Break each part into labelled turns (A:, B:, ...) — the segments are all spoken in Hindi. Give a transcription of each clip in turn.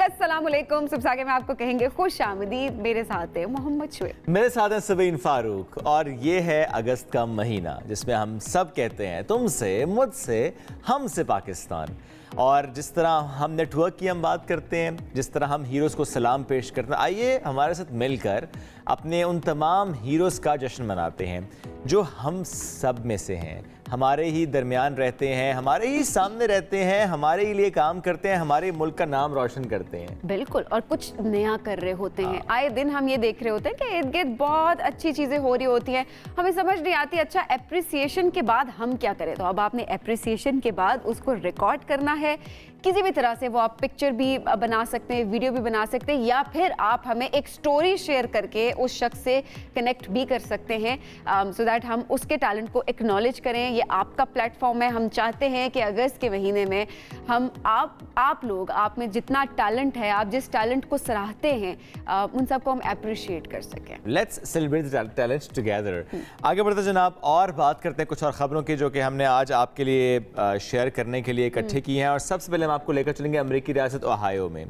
A: अस्सलाम वालेकुम। सबसे आगे मैं आपको कहेंगे खुश आमदीद। मेरे साथ है मोहम्मद शुएब,
B: मेरे साथ है सबीन फारूक और ये है अगस्त का महीना जिसमें हम सब कहते हैं तुमसे, मुझसे, हमसे पाकिस्तान। और जिस तरह हम नेटवर्क की हम बात करते हैं, जिस तरह हम हीरोज़ को सलाम पेश करते हैं, आइए हमारे साथ मिलकर अपने उन तमाम हीरोज़ का जश्न मनाते हैं जो हम सब में से हैं, हमारे ही दरमियान रहते हैं, हमारे ही सामने रहते हैं, हमारे ही लिए काम करते हैं, हमारे मुल्क का नाम रोशन करते हैं।
A: बिल्कुल, और कुछ नया कर रहे होते हैं। आए दिन हम ये देख रहे होते हैं कि इर्द गिर्द बहुत अच्छी चीज़ें हो रही होती हैं, हमें समझ नहीं आती अच्छा एप्रिसिएशन के बाद हम क्या करें। तो अब आपने एप्रिसिएशन के बाद उसको रिकॉर्ड करना है किसी भी तरह से। वो आप पिक्चर भी बना सकते हैं, वीडियो भी बना सकते हैं, या फिर आप हमें एक स्टोरी शेयर करके उस शख्स से कनेक्ट भी कर सकते हैं सो दैट हम उसके टैलेंट को एक्नॉलेज करें। ये आपका प्लेटफॉर्म है। हम चाहते हैं कि अगस्त के महीने में हम आप लोग, आप में जितना टैलेंट है, आप जिस टैलेंट को सराहते हैं, उन सबको हम अप्रिशिएट कर सकें।
B: Let's celebrate talents together. आगे बढ़ते जनाब और बात करते हैं कुछ और ख़बरों की जो कि हमने आज आपके लिए शेयर करने के लिए इकट्ठे की हैं। और सबसे पहले हम आपको लेकर चलेंगे अमेरिकी रियासत ओहायो में।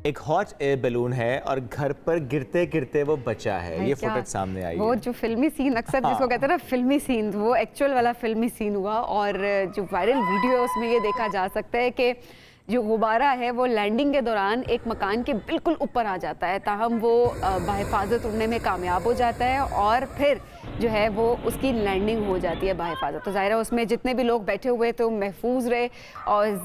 B: एक हॉट एयर बैलून है और घर पर गिरते गिरते वो बचा है। ये फुटेज सामने आई
A: वो
B: है।
A: जो फिल्मी सीन अक्सर जिसको कहते हैं ना फिल्मी सीन, वो एक्चुअल वाला फिल्मी सीन हुआ। और जो वायरल वीडियो है उसमें ये देखा जा सकता है कि जो गुब्बारा है वो लैंडिंग के दौरान एक मकान के बिल्कुल ऊपर आ जाता है, ताहम वो बाहिफाजत उड़ने में कामयाब हो जाता है और फिर जो है वो उसकी लैंडिंग हो जाती है बाहिफाजत। तो ज़ाहिर है उसमें जितने भी लोग बैठे हुए तो महफूज रहे। और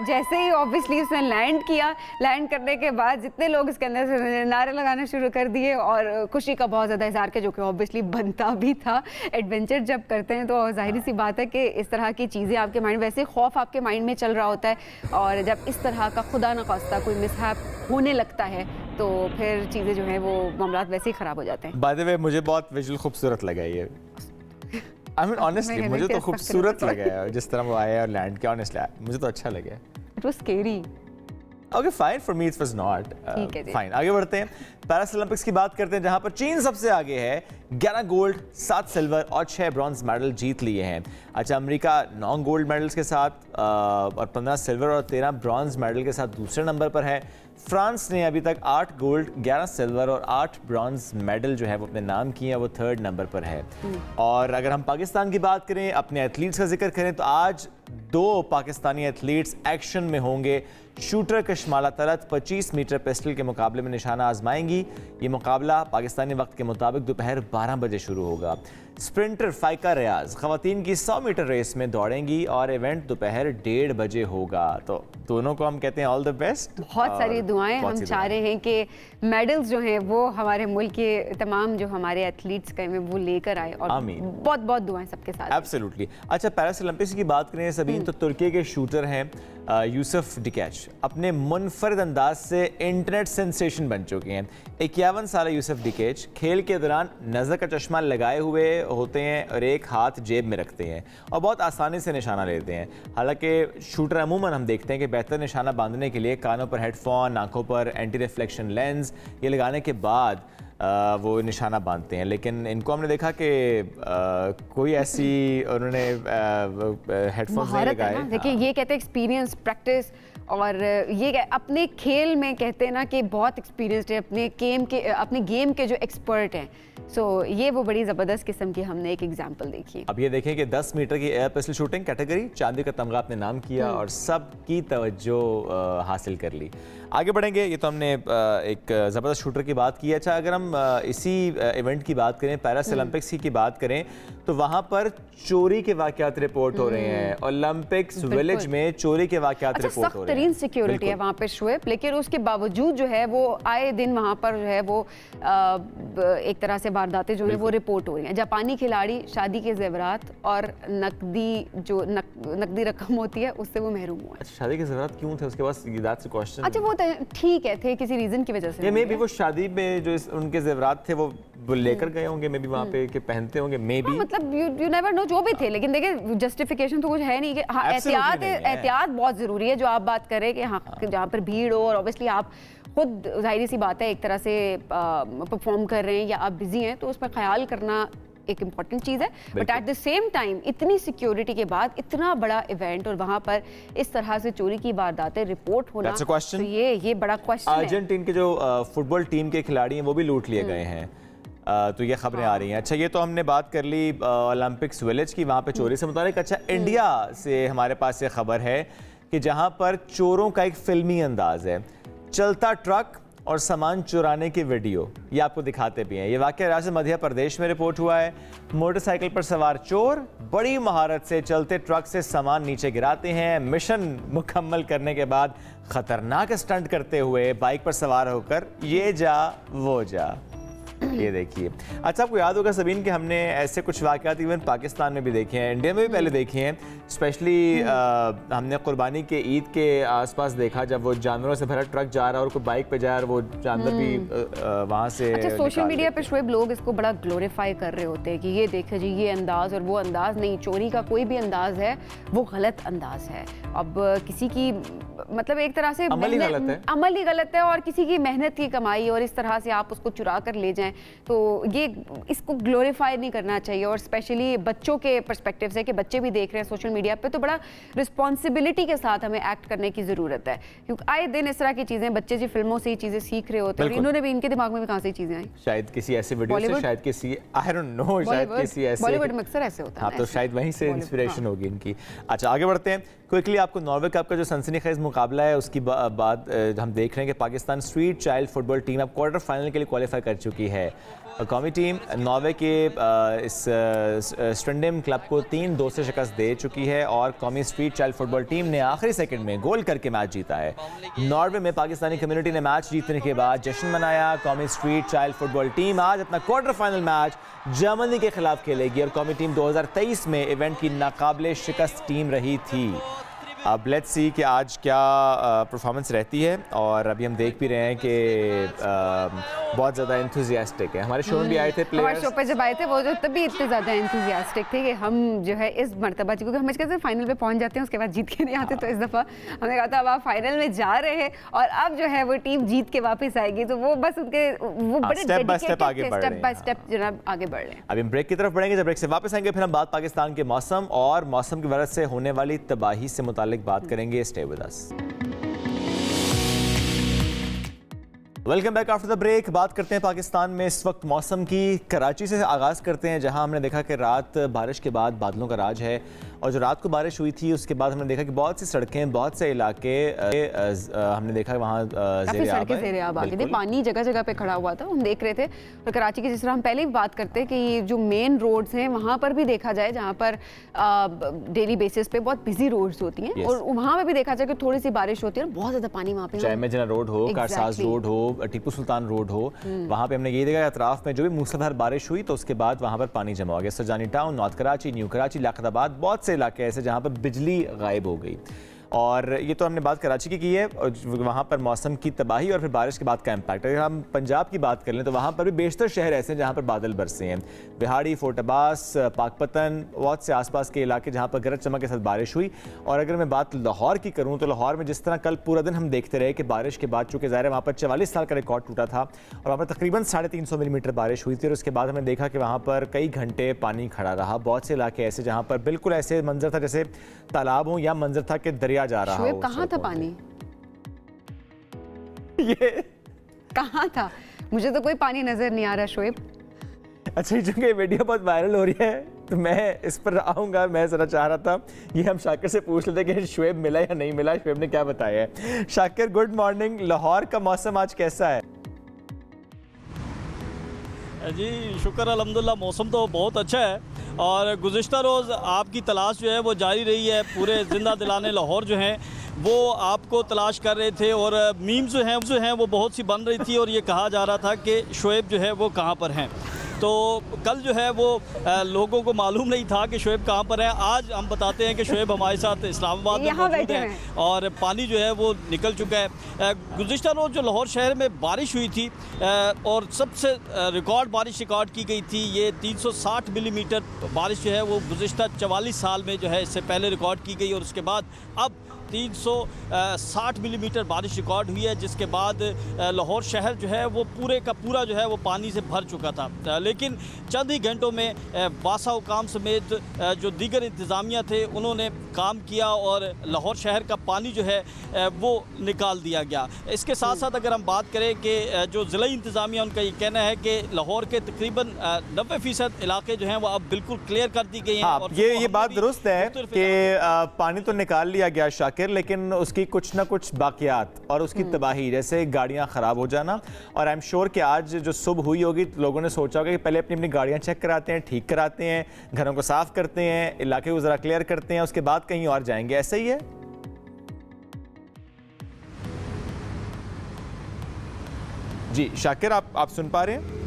A: जैसे ही ऑब्वियसली उसने लैंड किया, लैंड करने के बाद जितने लोग इसके अंदर से नारे लगाना शुरू कर दिए और खुशी का बहुत ज़्यादा इज़हार किया, जो कि ऑब्वियसली बनता भी था। एडवेंचर जब करते हैं तो जाहिर सी बात है कि इस तरह की चीज़ें आपके माइंड, वैसे खौफ आपके माइंड में चल रहा होता है, और जब इस तरह का खुदा न खास्ता कोई मिसहैप होने लगता है तो फिर चीज़ें जो हैं वो मामलात वैसे ही ख़राब हो जाते हैं।
B: बाय द वे मुझे बहुत विजुअल खूबसूरत लगा ये। आई मीन ऑनेस्टली मुझे तो खूबसूरत लगा है जिस तरह वो आया और लैंड किया। ऑनेस्टली मुझे तो अच्छा लगा।
A: It was scary.
B: Okay fine, for me it was not fine. आगे बढ़ते हैं, पैरिस ओलंपिक्स की बात करते हैं जहां पर चीन सबसे आगे है। 11 गोल्ड, 7 सिल्वर और 6 ब्रॉन्ज मेडल जीत लिए हैं। अच्छा, अमेरिका 9 गोल्ड मेडल्स के साथ और 15 सिल्वर और 13 ब्रॉन्ज मेडल के साथ दूसरे नंबर पर है। फ्रांस ने अभी तक 8 गोल्ड, 11 सिल्वर और 8 ब्रॉन्ज मेडल जो है वो अपने नाम किए हैं, वो 3rd नंबर पर है। और अगर हम पाकिस्तान की बात करें, अपने एथलीट्स का जिक्र करें, तो आज 2 पाकिस्तानी एथलीट्स एक्शन में होंगे। Shooter Kashmala Talat 25 metre pistol के मुकाबले में निशाना आजमाएंगी। ये मुकाबला पाकिस्तानी वक्त के मुताबिक दोपहर 12 बजे शुरू होगा। स्प्रिंटर फाइका रियाज खवातीन की 100 मीटर रेस में दौड़ेंगी और इवेंट दोपहर 1:30 बजे होगा। तो दोनों को हम कहते हैं ऑल द बेस्ट।
A: बहुत सारी दुआएं। हम चाह रहे हैं कि मेडल्स जो हैं वो हमारे मुल्क के तमाम जो हमारे एथलीट्स का वो लेकर आए, और बहुत बहुत दुआएं सबके साथ।
B: एब्सोल्युटली। अच्छा, पैरिस ओलंपिक्स की बात करें सबीन, तो तुर्की के शूटर हैं यूसुफ डिकेच, अपने मुनफरद अंदाज से इंटरनेट सेंसेशन बन चुके हैं। 51 साल यूसुफ डिकेच खेल के दौरान नज़र का चश्मा लगाए हुए होते हैं और एक हाथ जेब में रखते हैं और बहुत आसानी से निशाना लेते हैं। हालांकि शूटर अमूमन हम देखते हैं कि बेहतर निशाना बांधने के लिए कानों पर हेडफोन, आंखों पर एंटी रिफ्लेक्शन लेंस ये लगाने के बाद वो निशाना बांधते हैं, लेकिन इनको हमने देखा कि कोई ऐसी उन्होंने हेडफोन्स नहीं लगाए।
A: देखिए, ये कहते हैं एक्सपीरियंस, प्रैक्टिस, और ये अपने खेल में कहते हैं ना कि बहुत एक्सपीरियंस्ड है, अपने गेम के जो एक्सपर्ट हैं। सो ये वो बड़ी ज़बरदस्त किस्म की हमने एक एग्जांपल देखी।
B: अब ये देखें कि 10 मीटर की एयर पिस्टल शूटिंग कैटेगरी चांदी का तमगा अपने नाम किया और सबकी तवज्जो हासिल कर ली। आगे बढ़ेंगे, ये तो हमने एक ज़बरदस्त शूटर की बात की है। अच्छा, अगर हम इसी इवेंट की बात करें, पैरिस ओलंपिक्स की बात करें, तो वहाँ पर चोरी के वाक़यात रिपोर्ट हो रहे हैं। ओलंपिक्स विलेज में चोरी के वाक़यात रिपोर्ट हो रहे हैं।
A: सिक्योरिटी है वहाँ पे शुएब, लेकिन उसके बावजूद जो है वो आए दिन वहाँ पर जो है वो एक तरह से वारदातें जो है वो रिपोर्ट हो रही हैं। जापानी खिलाड़ी शादी के जेवरात और नकदी रकम होती है उससे वो महरूम हुआ।
B: अच्छा, शादी के जेवरात क्यों थे उसके पास? That's a question.
A: अच्छा, वो ठीक है, थे किसी रीजन की वजह से।
B: मे बी वो शादी में जो उनके जेवरात थे वो लेकर गए होंगे, मे बी वहाँ पे के पहनते होंगे, मे बी।
A: मतलब यू नेवर नो, जो भी थे, लेकिन देखिए जस्टिफिकेशन तो कुछ है नहीं कि हाँ, एहतियात बहुत जरूरी है। जो आप बात करें कि हाँ, जहाँ पर भीड़ हो और ऑब्वियसली आप खुद जाहिर सी बात है एक तरह से परफॉर्म कर रहे हैं या आप बिजी हैं, तो उस पर ख्याल करना एक इम्पॉर्टेंट चीज़ है, but at the same time इतनी सिक्योरिटी के बाद इतना बड़ा इवेंट और वहाँ पर इस तरह से चोरी की वारदातें रिपोर्ट होना, तो ये बड़ा क्वेश्चन है।
B: अर्जेंटीना के जो फुटबॉल टीम के खिलाड़ी हैं वो भी लूट लिए गए हैं, तो ये खबरें आ रही हैं। अच्छा, ये तो हमने बात कर ली ओलंपिक्स विलेज की, वहाँ पे चोरी से मुतालिक। अच्छा, इंडिया से हमारे पास ये खबर है कि जहाँ पर चोरों का एक फिल्मी अंदाज है, चलता ट्रक और सामान चुराने की वीडियो, ये आपको दिखाते भी हैं। ये वाकया रियासत मध्य प्रदेश में रिपोर्ट हुआ है। मोटरसाइकिल पर सवार चोर बड़ी महारत से चलते ट्रक से सामान नीचे गिराते हैं। मिशन मुकम्मल करने के बाद खतरनाक स्टंट करते हुए बाइक पर सवार होकर ये जा वो जा, ये देखिए। अच्छा, आपको याद होगा सबीन कि हमने ऐसे कुछ वाक़यात इवन पाकिस्तान में भी देखे हैं, इंडिया में भी पहले देखे हैं। स्पेशली हमने कुर्बानी के ईद के आसपास देखा, जब वो जानवरों से भरा ट्रक जा रहा है और कोई बाइक पे जा रहा है, वो जानवर भी वहाँ से।
A: अच्छा, सोशल मीडिया पे शोएब लोग इसको बड़ा ग्लोरीफाई कर रहे होते हैं कि ये देखे जी, ये अंदाज और वो अंदाज नहीं। चोरी का कोई भी अंदाज है वो गलत अंदाज है। अब किसी की मतलब एक तरह से अमल ही गलत है और किसी की मेहनत की कमाई और इस तरह से आप उसको चुरा कर ले जाएं, तो ये इसको ग्लोरीफाई नहीं करना चाहिए। और स्पेशली बच्चों के पर्सपेक्टिव से कि बच्चे भी देख रहे हैं सोशल मीडिया पे, तो बड़ा रिस्पॉन्सिबिलिटी के साथ हमें एक्ट करने की ज़रूरत है, क्योंकि आए दिन इस तरह की चीज़ें बच्चे जी फिल्मों से ही चीज़ें सीख रहे होते हैं। इन्होंने भी, इनके दिमाग में भी कहाँ से चीज़ें आई, शायद
B: किसी ऐसे वीडियो से, शायद किसी आई डोंट नो, शायद किसी ऐसे,
A: बॉलीवुड में अक्सर ऐसे होता है,
B: तो शायद वहीं से इंस्पिरेशन होगी इनकी। अच्छा, आगे बढ़ते हैं क्विकली। आपको नॉर्वे कप का जो सनसनीखेज मुकाबला है उसकी बाद हम देख रहे हैं कि Pakistan street child football team अब क्वार्टर फाइनल के लिए क्वालिफाई कर चुकी है। कौमी टीम नॉर्वे के इस स्ट्रेंडम क्लब को 3-2 से शिकस्त दे चुकी है और कौमी स्ट्रीट चाइल्ड फुटबॉल टीम ने आखिरी सेकंड में गोल करके मैच जीता है। नॉर्वे में पाकिस्तानी कम्युनिटी ने मैच जीतने के बाद जश्न मनाया। कौमी स्ट्रीट चाइल्ड फुटबॉल टीम आज अपना क्वार्टर फाइनल मैच जर्मनी के खिलाफ खेलेगी और कौमी टीम 2023 में इवेंट की नाकाबिले शिकस्त टीम रही थी। अब लेट्स सी कि आज क्या परफॉर्मेंस रहती है। और अभी हम देख भी रहे हैं कि बहुत ज़्यादा एंथुजियास्टिक है। हमारे शो में भी आए थे प्लेयर्स,
A: हमारे शो पे जब आए थे वो जो तभी इतने ज़्यादा एंथुजियास्टिक थे कि हम जो है इस मरतबा, क्योंकि हम कहते हैं फाइनल पे पहुंच जाते हैं उसके बाद जीत के नहीं आते, तो इस दफ़ा हमने कहा था अब आप फाइनल में जा रहे हैं और अब जो है वो टीम जीत के वापस आएगी, तो वो बस उनके वो बड़े
B: स्टेप बाय स्टेप
A: आगे बढ़ रहे हैं।
B: अभी हम ब्रेक की तरफ बढ़ेंगे, जब ब्रेक से वापस आएंगे फिर हम बात पाकिस्तान के मौसम और मौसम की वजह से होने वाली तबाही से मुतालिक बात करेंगे। Stay with us. Welcome back after the break. बात करते हैं पाकिस्तान में इस वक्त मौसम की। कराची से आगाज करते हैं, जहां हमने देखा कि रात बारिश के बाद बादलों का राज है और जो रात को बारिश हुई थी उसके बाद हमने देखा कि बहुत सी सड़कें, बहुत से इलाके हमने देखा वहाँ
A: ज़ेर-ए-आब आ गए थे, पानी जगह जगह पे खड़ा हुआ था, हम देख रहे थे। और कराची की जिस तरह हम पहले भी बात करते हैं कि जो मेन रोड्स हैं वहाँ पर भी देखा जाए, जहाँ पर डेली बेसिस पे बहुत बिजी रोड्स होती हैं और वहाँ पर भी देखा जाए कि थोड़ी सी बारिश होती है बहुत ज़्यादा पानी वहाँ पे,
B: चाहे मेजना रोड हो, कारसाज रोड हो, टीपू सुल्तान रोड हो, वहाँ पे हमने ये देखा अतराफ में जो भी मूसलाधार बारिश हुई तो उसके बाद वहाँ पर पानी जमा हो गया। Sarjani town, north Karachi, new Karachi, Liaquatabad, बहुत से इलाके ऐसे जहाँ पर बिजली गायब हो गई। और ये तो हमने बात कराची की है और वहाँ पर मौसम की तबाही और फिर बारिश के बाद का इम्पैक्ट। अगर हम पंजाब की बात कर लें तो वहाँ पर भी बेशतर शहर ऐसे हैं जहाँ पर बादल बरसे हैं। बिहाड़ी, फोर्ट अब्बास, पाकपतन, बहुत से आसपास के इलाके जहाँ पर गरज चमक के साथ बारिश हुई। और अगर मैं बात लाहौर की करूँ तो लाहौर में जिस तरह कल पूरा दिन हम देखते रहे कि बारिश के बाद चूँकि ज़ाहिर है वहाँ पर 44 साल का रिकॉर्ड टूटा था और वहाँ पर तकरीबन 350 मिलीमीटर बारिश हुई थी और उसके बाद हमने देखा कि वहाँ पर कई घंटे पानी खड़ा रहा। बहुत से इलाके ऐसे जहाँ पर बिल्कुल ऐसे मंजर था जैसे तालाब हो या मंजर था कि दरिया जा रहा हो।
A: कहाँ था पानी?
B: ये
A: कहाँ था? मुझे तो कोई पानी नजर नहीं आ रहा शोएब।
B: अच्छा, चूंकि वीडियो बहुत वायरल हो रही है तो मैं इस पर आऊँगा। मैं ज़रा चाह रहा था ये हम शाकिर से पूछ लेते कि शोएब मिला या नहीं मिला। शोएब ने क्या बताया है? Shakir, good morning. लाहौर का मौसम आज कैसा है?
C: जी शुक्र अल्हम्दुलिल्लाह, मौसम तो बहुत अच्छा है और गुज़िश्ता रोज़ आपकी तलाश जो है वो जारी रही है। पूरे ज़िंदा दिलाने लाहौर जो हैं वो आपको तलाश कर रहे थे और मीम्स जो हैं वो बहुत सी बन रही थी और ये कहा जा रहा था कि शोएब जो है वो कहाँ पर हैं। तो कल जो है वो लोगों को मालूम नहीं था कि शोएब कहाँ पर है। आज हम बताते हैं कि शोएब हमारे साथ इस्लामाबाद में मौजूद हैं और पानी जो है वो निकल चुका है। गुज़िश्ता रोज़ जो लाहौर शहर में बारिश हुई थी और सबसे रिकॉर्ड बारिश रिकॉर्ड की गई थी, ये 360 मिलीमीटर बारिश जो है वो गुज़िश्ता 44 साल में जो है इससे पहले रिकॉर्ड की गई और उसके बाद अब 360 मिलीमीटर बारिश रिकॉर्ड हुई है, जिसके बाद लाहौर शहर जो है वो पूरे का पूरा जो है वो पानी से भर चुका था। लेकिन चंद ही घंटों में बासा हुकाम समेत जो दीगर इंतज़ामिया थे उन्होंने काम किया और लाहौर शहर का पानी जो है वो निकाल दिया गया। इसके साथ साथ अगर हम बात करें कि जो ज़िला इंतज़ामिया, उनका ये कहना है कि लाहौर के तकरीबन 90% इलाके जो हैं वो अब बिल्कुल क्लियर कर दी गई हैं।
B: हाँ, ये बात दुरुस्त है कि पानी तो निकाल लिया गया शाकिर, लेकिन उसकी कुछ ना कुछ बाकियात और उसकी तबाही, जैसे गाड़ियाँ ख़राब हो जाना। और आई एम श्योर कि आज जो सुबह हुई होगी तो लोगों ने सोचा होगा कि पहले अपनी अपनी गाड़ियाँ चेक कराते हैं, ठीक कराते हैं, घरों को साफ़ करते हैं, इलाके को ज़रा क्लियर करते हैं, उसके बाद कहीं और जाएंगे। ऐसा ही है। जी शाकिर, आप सुन पा रहे हैं?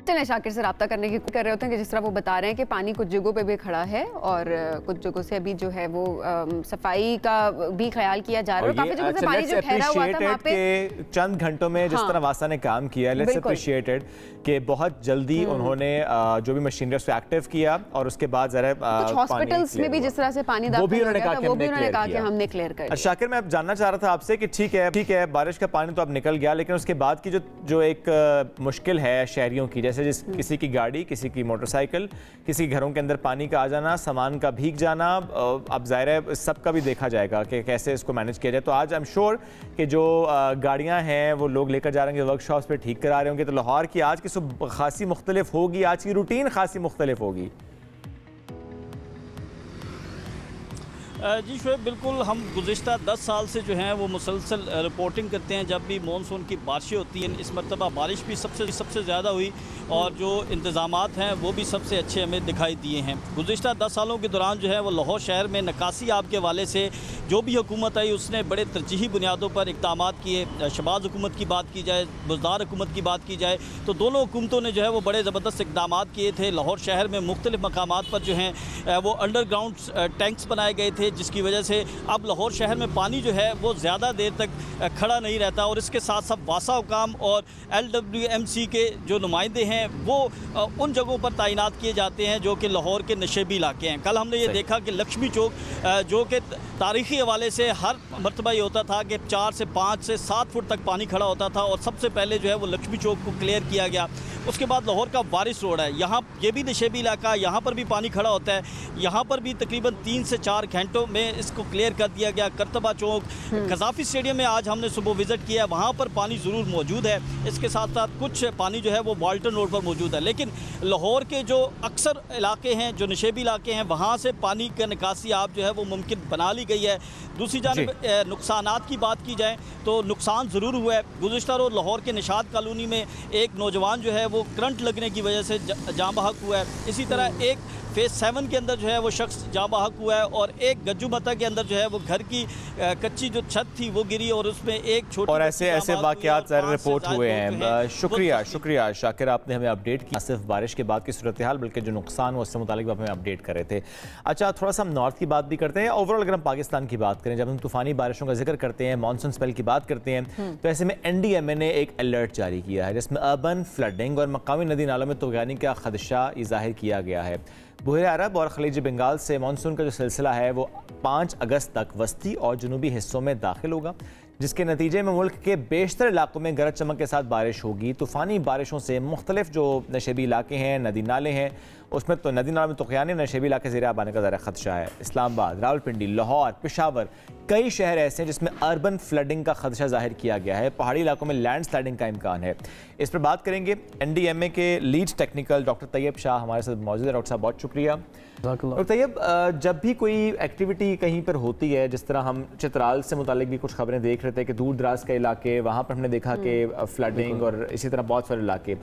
A: चलें शाकिर से रब्ता करने की कर रहे होते हैं कि जिस तरह वो बता रहे हैं कि पानी कुछ जगहों पे भी खड़ा है और कुछ जगहों से अभी जो है वो सफाई का भी ख्याल किया जा रहा है। काफी जगहों से पानी जो ठहरा हुआ था वहाँ पे
B: चंद घंटों में जिस तरह वासा ने काम किया, लेट्स अप्रिशिएटेड कि बहुत जल्दी उन्होंने जो भी मशीनरी उसको एक्टिव किया और उसके बाद जरा
A: कुछ हॉस्पिटल्स में भी जिस तरह से पानी
B: वो भी उन्होंने
A: कहा कि हमने क्लियर कर दिया।
B: शाकिर, मैं जानना चाह रहा था आपसे कि ठीक है बारिश का पानी तो अब निकल गया, लेकिन उसके बाद की जो एक मुश्किल है शहरियों की, जैसे किसी की गाड़ी, किसी की मोटरसाइकिल, किसी घरों के अंदर पानी का आ जाना, सामान का भीग जाना, अब जाहिर है सबका भी देखा जाएगा कि कैसे इसको मैनेज किया जाए। तो आज आई एम श्योर कि जो गाड़ियां हैं वो लोग लेकर जा रहे होंगे, वर्कशॉप्स पे ठीक करा रहे होंगे। तो लाहौर की आज की सुबह खासी मुख्तलिफ होगी, आज की रूटीन खासी मुख्तलिफ होगी।
C: जी शोएब, बिल्कुल हम गुज़िश्ता 10 साल से जो हैं वो मुसलसल रिपोर्टिंग करते हैं जब भी मानसून की बारिशें होती हैं। इस मरतबा बारिश भी सबसे ज़्यादा हुई और जो इंतज़ामात हैं वो भी सबसे अच्छे हमें दिखाई दिए हैं। गुज़िश्ता 10 सालों के दौरान जो है वो लाहौर शहर में निकासी आब के हवाले से जो भी हुकूमत आई उसने बड़े तरजीही बुनियादों पर इक़दाम किए। शहबाज हुकूमत की बात की जाए, बुज़दार हुकूमत की बात की जाए, तो दोनों हुकूमतों ने जो है वो बड़े ज़बरदस्त इक़दाम किए थे। लाहौर शहर में मुख्तलिफ़ मकामात पर जो हैं वो अंडरग्राउंड टैंक्स बनाए गए थे, जिसकी वजह से अब लाहौर शहर में पानी जो है वो ज़्यादा देर तक खड़ा नहीं रहता। और इसके साथ साथ वासा हुकाम और LWMC के जो नुमाइंदे हैं वो उन जगहों पर तैनात किए जाते हैं जो कि लाहौर के नशेबी इलाके हैं। कल हमने ये देखा कि लक्ष्मी चौक जो कि तारीख़ी हवाले से हर मरतबा ये होता था कि 4 से 5 से 7 फुट तक पानी खड़ा होता था और सबसे पहले जो है वो लक्ष्मी चौक को क्लियर किया गया। उसके बाद लाहौर का वारिस रोड है, यहाँ ये भी नशेबी इलाका, यहाँ पर भी पानी खड़ा होता है। यहाँ पर भी तकरीबन 3 से 4 घंटों में इसको क्लियर कर दिया गया। करतबा चौक, कज़ाफ़ी स्टेडियम में आज हमने सुबह विज़िट किया, वहाँ पर पानी ज़रूर मौजूद है। इसके साथ साथ कुछ पानी जो है वो वाल्टन रोड पर मौजूद है। लेकिन लाहौर के जो अक्सर इलाके हैं, जो नशेबी इलाके हैं, वहाँ से पानी का निकासी आप जो है वो मुमकिन बना ली गई है। दूसरी जानिब नुकसानात की बात की जाए तो नुकसान ज़रूर हुआ है। गुज़िश्ता रोज़ लाहौर के निशात कॉलोनी में एक नौजवान जो है वो करंट लगने की वजह से जाँ बहक हुआ है। इसी तरह एक फेज़ 7 के अंदर जो है वो शख्स जाँ बहक हुआ है और एक गज्जू मता के अंदर जो है वो घर की कच्ची जो छत थी वो गिरी और उसमें एक छोटी
B: और ऐसे वाक़यात रिपोर्ट हुए हैं। शुक्रिया शाकिर, आपने हमें अपडेट किया सिर्फ बारिश के बाद की सूरत हाल, बल्कि जो नुकसान हुआ उससे मुतालिक आप हमें अपडेट कर रहे थे। अच्छा, थोड़ा सा हम नॉर्थ की बात भी करते हैं। ओवरऑल अगर हम पाकिस्तान की बात करें, जब हम तूफ़ानी बारिशों का जिक्र करते हैं, मानसून स्पेल की बात करते हैं, तो ऐसे में NDMA ने एक अलर्ट जारी किया है जिसमें अर्बन फ्लडिंग और मकामी नदी नालों में तूफ़ानी का खदशा ज़ाहिर किया गया है। बहरे अरब और खलीज बंगाल से मानसून का जो सिलसिला है वो 5 अगस्त तक वस्ती और जनूबी हिस्सों में दाखिल होगा, जिसके नतीजे में मुल्क के बेशतर इलाकों में गरज चमक के साथ बारिश होगी। तूफ़ानी बारिशों से मुख्तलिफ जो नशेबी इलाके हैं, नदी नाले हैं, उसमें तो नदी नालों में तुग़यानी नशेबी इलाके ज़ेर आब आने का ज़रा खदशा है। इस्लामाबाद, रावलपिंडी, लाहौर, पेशावर, कई शहर ऐसे हैं जिसमें अर्बन फ्लडिंग का खदशा जाहिर किया गया है। पहाड़ी इलाकों में लैंड स्लाइडिंग का इम्कान है। इस पर बात करेंगे। NDMA के lead technical doctor Tayyab Shah हमारे साथ मौजूद है। डॉक्टर साहब, बहुत शुक्रिया। और तैयब, जब भी कोई एक्टिविटी कहीं पर होती है, जिस तरह हम चित्राल से मुतालिक भी कुछ खबरें देख रहे थे कि दूर दराज के इलाके, वहाँ पर हमने देखा कि फ्लडिंग और इसी तरह बहुत सारे इलाके,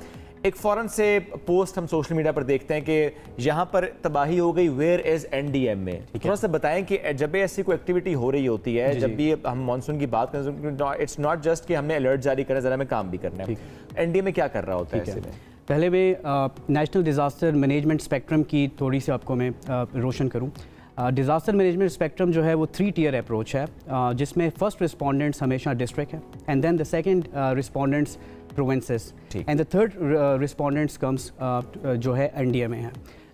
B: एक फ़ौरन से पोस्ट हम सोशल मीडिया पर देखते हैं कि यहाँ पर तबाही हो गई, वेयर इज़ NDMA। थोड़ा सा बताएं कि जब भी ऐसी कोई एक्टिविटी हो रही होती है, जब भी हम मानसून की बात करें, इट्स नॉट जस्ट कि हमने अलर्ट जारी करा, ज़रा हमें काम भी करना है। NDMA क्या कर रहा होता है ऐसे में?
D: पहले मैं नेशनल डिज़ास्टर मैनेजमेंट स्पेक्ट्रम की थोड़ी सी आपको मैं रोशन करूं। डिज़ास्टर मैनेजमेंट स्पेक्ट्रम जो है वो 3 टियर अप्रोच है, जिसमें फर्स्ट रिस्पोंडेंट्स हमेशा डिस्ट्रिक्ट है, and then the second respondents provinces, and the third respondents comes जो है NDMA है।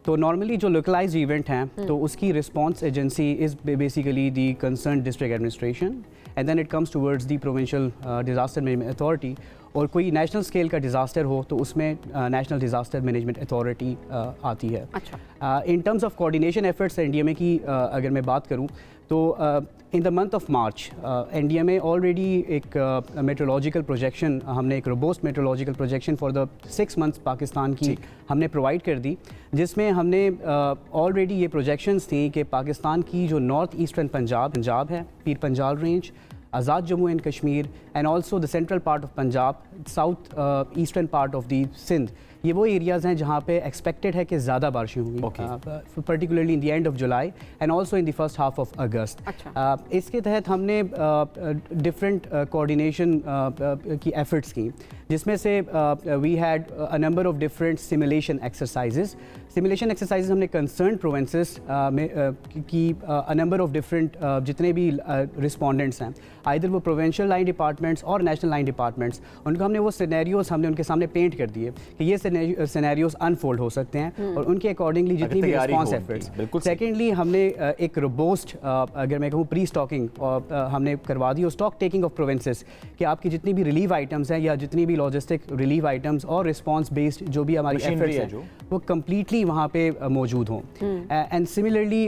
D: तो नॉर्मली जो लोकलाइज इवेंट हैं तो उसकी response agency is basically the concern district administration and then it comes towards the provincial disaster management authority. और कोई नेशनल स्केल का डिज़ास्टर हो तो उसमें नेशनल डिज़ास्टर मैनेजमेंट अथॉरिटी आती है।
A: अच्छा।
D: In terms of coordination efforts NDMA की अगर मैं बात करूं तो in the month of March NDMA already एक मेट्रोलॉजिकल प्रोजेक्शन, हमने एक robust meteorological projection for the 6 months Pakistan की हमने प्रोवाइड कर दी, जिसमें हमने ऑलरेडी ये प्रोजेक्शंस थी कि पाकिस्तान की जो नॉर्थ ईस्टर्न पंजाब है, Pir Panjal range, Azad Jammu and Kashmir and also the central part of Punjab, south eastern part of the Sindh, ये वो एरियाज़ हैं जहाँ पे एक्सपेक्टेड है कि ज़्यादा बारिशें होंगी, particularly in the end of July and also in the first half of अगस्त। इसके तहत हमने डिफरेंट कोऑर्डिनेशन की एफर्ट्स की, जिसमें से we had a number of different simulation exercises हमने कंसर्न प्रोविंसेस में की अ नंबर ऑफ डिफरेंट जितने भी रिस्पोंडेंट्स हैं, आइदर वो प्रोविंशियल लाइन डिपार्टमेंट्स और नेशनल लाइन डिपार्टमेंट्स, उनको हमने वो सिनेरियोज हमने उनके सामने पेंट कर दिए कि ये सिनेरियोज अनफोल्ड हो सकते हैं और उनके अकॉर्डिंगली जितनी भी रिस्पॉन्स एफर्ट्स। सेकेंडली हमने एक रोबोस्ट अगर मैं कहूँ प्री स्टॉकिंग हमने करवा दी और स्टॉक टेकिंग ऑफ प्रोविंसेस कि आपकी जितनी भी रिलीफ आइटम्स हैं या जितनी भी लॉजिस्टिक रिलीफ आइटम्स और रिस्पॉन्स बेस्ड जो भी हमारी एफर्ट्स हैं वो कम्प्लीटली वहाँ पे मौजूद हों। एंड सिमिलरली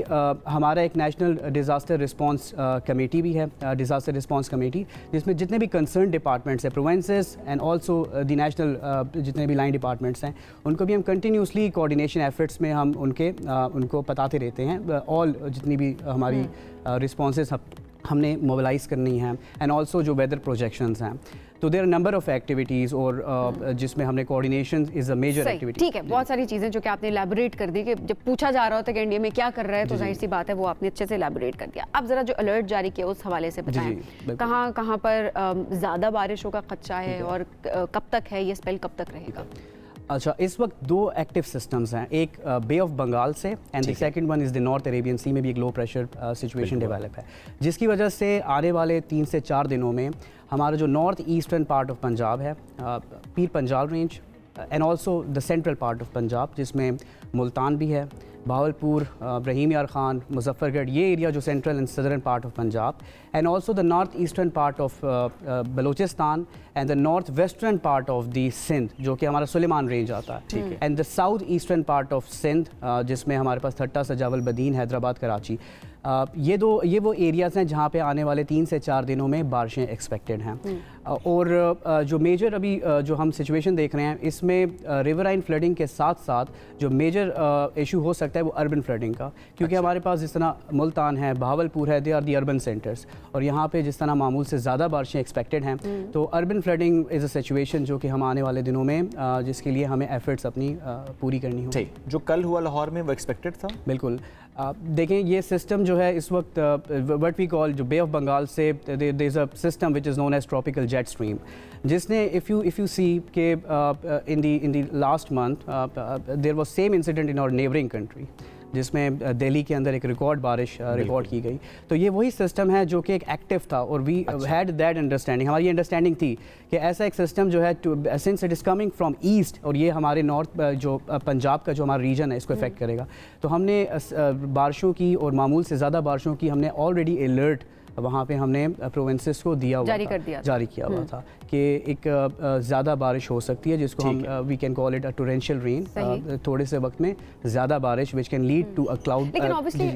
D: हमारा एक नेशनल डिज़ास्टर रिस्पॉन्स कमेटी भी है, डिज़ास्टर रिस्पॉन्स कमेटी, जिसमें जितने भी कंसर्न डिपार्टमेंट्स हैं, provinces and also the national जितने भी लाइन डिपार्टमेंट्स हैं, उनको भी हम कंटिन्यूसली कोऑर्डिनेशन एफर्ट्स में हम उनको बताते रहते हैं ऑल जितनी भी हमारी रिस्पॉन्सेस हमने मोबिलाइज़ करनी है एंड ऑल्सो जो वेदर प्रोजेक्शंस हैं। तो देयर नंबर ऑफ एक्टिविटीज़ और जिसमें हमने coordination is a major activity.
A: ठीक है, बहुत सारी चीज़ें जो कि आपने एलैबोरेट कर दी कि जब पूछा जा रहा होता है कि इंडिया में क्या कर रहा है तो जाहिर सी बात है वो आपने अच्छे से एलैबोरेट कर दिया। अब ज़रा जो अलर्ट जारी किया उस हवाले से बताएं, कहाँ पर ज़्यादा बारिशों का खदशा है और कब तक है ये स्पेल, कब तक रहेगा?
D: अच्छा, इस वक्त 2 एक्टिव सिस्टम्स हैं, एक बे ऑफ बंगाल से and the second one is the north Arabian sea में भी एक लो प्रेशर सिचुएशन डेवलप है, जिसकी वजह से आने वाले 3 से 4 दिनों में हमारा जो north eastern part of Punjab है, Pir Panjal range and also the central part of Punjab, जिसमें मुल्तान भी है, भावलपुर, रहीम यार खान, मुजफ्फरगढ़, ये एरिया जो central and southern part of Punjab and also the north eastern part of Balochistan and the north western part of the Sindh जो कि हमारा सुलेमान रेंज आता है, and the south eastern part of Sindh जिसमें हमारे पास ठट्टा, सजावल, बदीन, हैदराबाद, कराची, ये वो एरियाज़ हैं जहाँ पे आने वाले 3 से 4 दिनों में बारिशें एक्सपेक्टेड हैं। और जो मेजर अभी जो हम सिचुएशन देख रहे हैं इसमें रिवराइन फ्लडिंग के साथ साथ जो मेजर इशू हो सकता है वो अर्बन फ्लडिंग का, क्योंकि हमारे पास जिस तरह मुल्तान है, भावलपुर है, they are the urban centres और यहाँ पे जिस तरह मामूल से ज़्यादा बारिशें एक्सपेक्टेड हैं, तो urban flooding is a situation जो कि हम आने वाले दिनों में जिसके लिए हमें एफर्ट्स अपनी पूरी करनी होगी।
B: जो कल हुआ लाहौर में वो एक्सपेक्टेड था?
D: बिल्कुल। देखें ये सिस्टम जो है इस वक्त व्हाट वी कॉल जो बे ऑफ बंगाल से there is a system which is known as tropical jet stream, जिसने इफ़ यू सी के in the last month there was same incident in our neighbouring country जिसमें दिल्ली के अंदर एक रिकॉर्ड बारिश रिकॉर्ड की गई। तो ये वही सिस्टम है जो कि एक एक्टिव था और वी हैड दैट अंडरस्टैंडिंग, हमारी अंडरस्टैंडिंग थी कि ऐसा एक सिस्टम जो है since it is coming from east और ये हमारे नॉर्थ जो पंजाब का जो हमारा रीजन है इसको इफेक्ट करेगा, तो हमने बारिशों की और मामूल से ज़्यादा बारिशों की हमने ऑलरेडी अलर्ट वहाँ पे हमने प्रोविंसेस को दिया हुआ जारी किया हुआ था कि एक ज़्यादा बारिश हो सकती है जिसको हम we can call it a torrential rain, थोड़े से वक्त में ज़्यादा बारिश which can lead to a cloud.
A: लेकिन ऑब्वियसली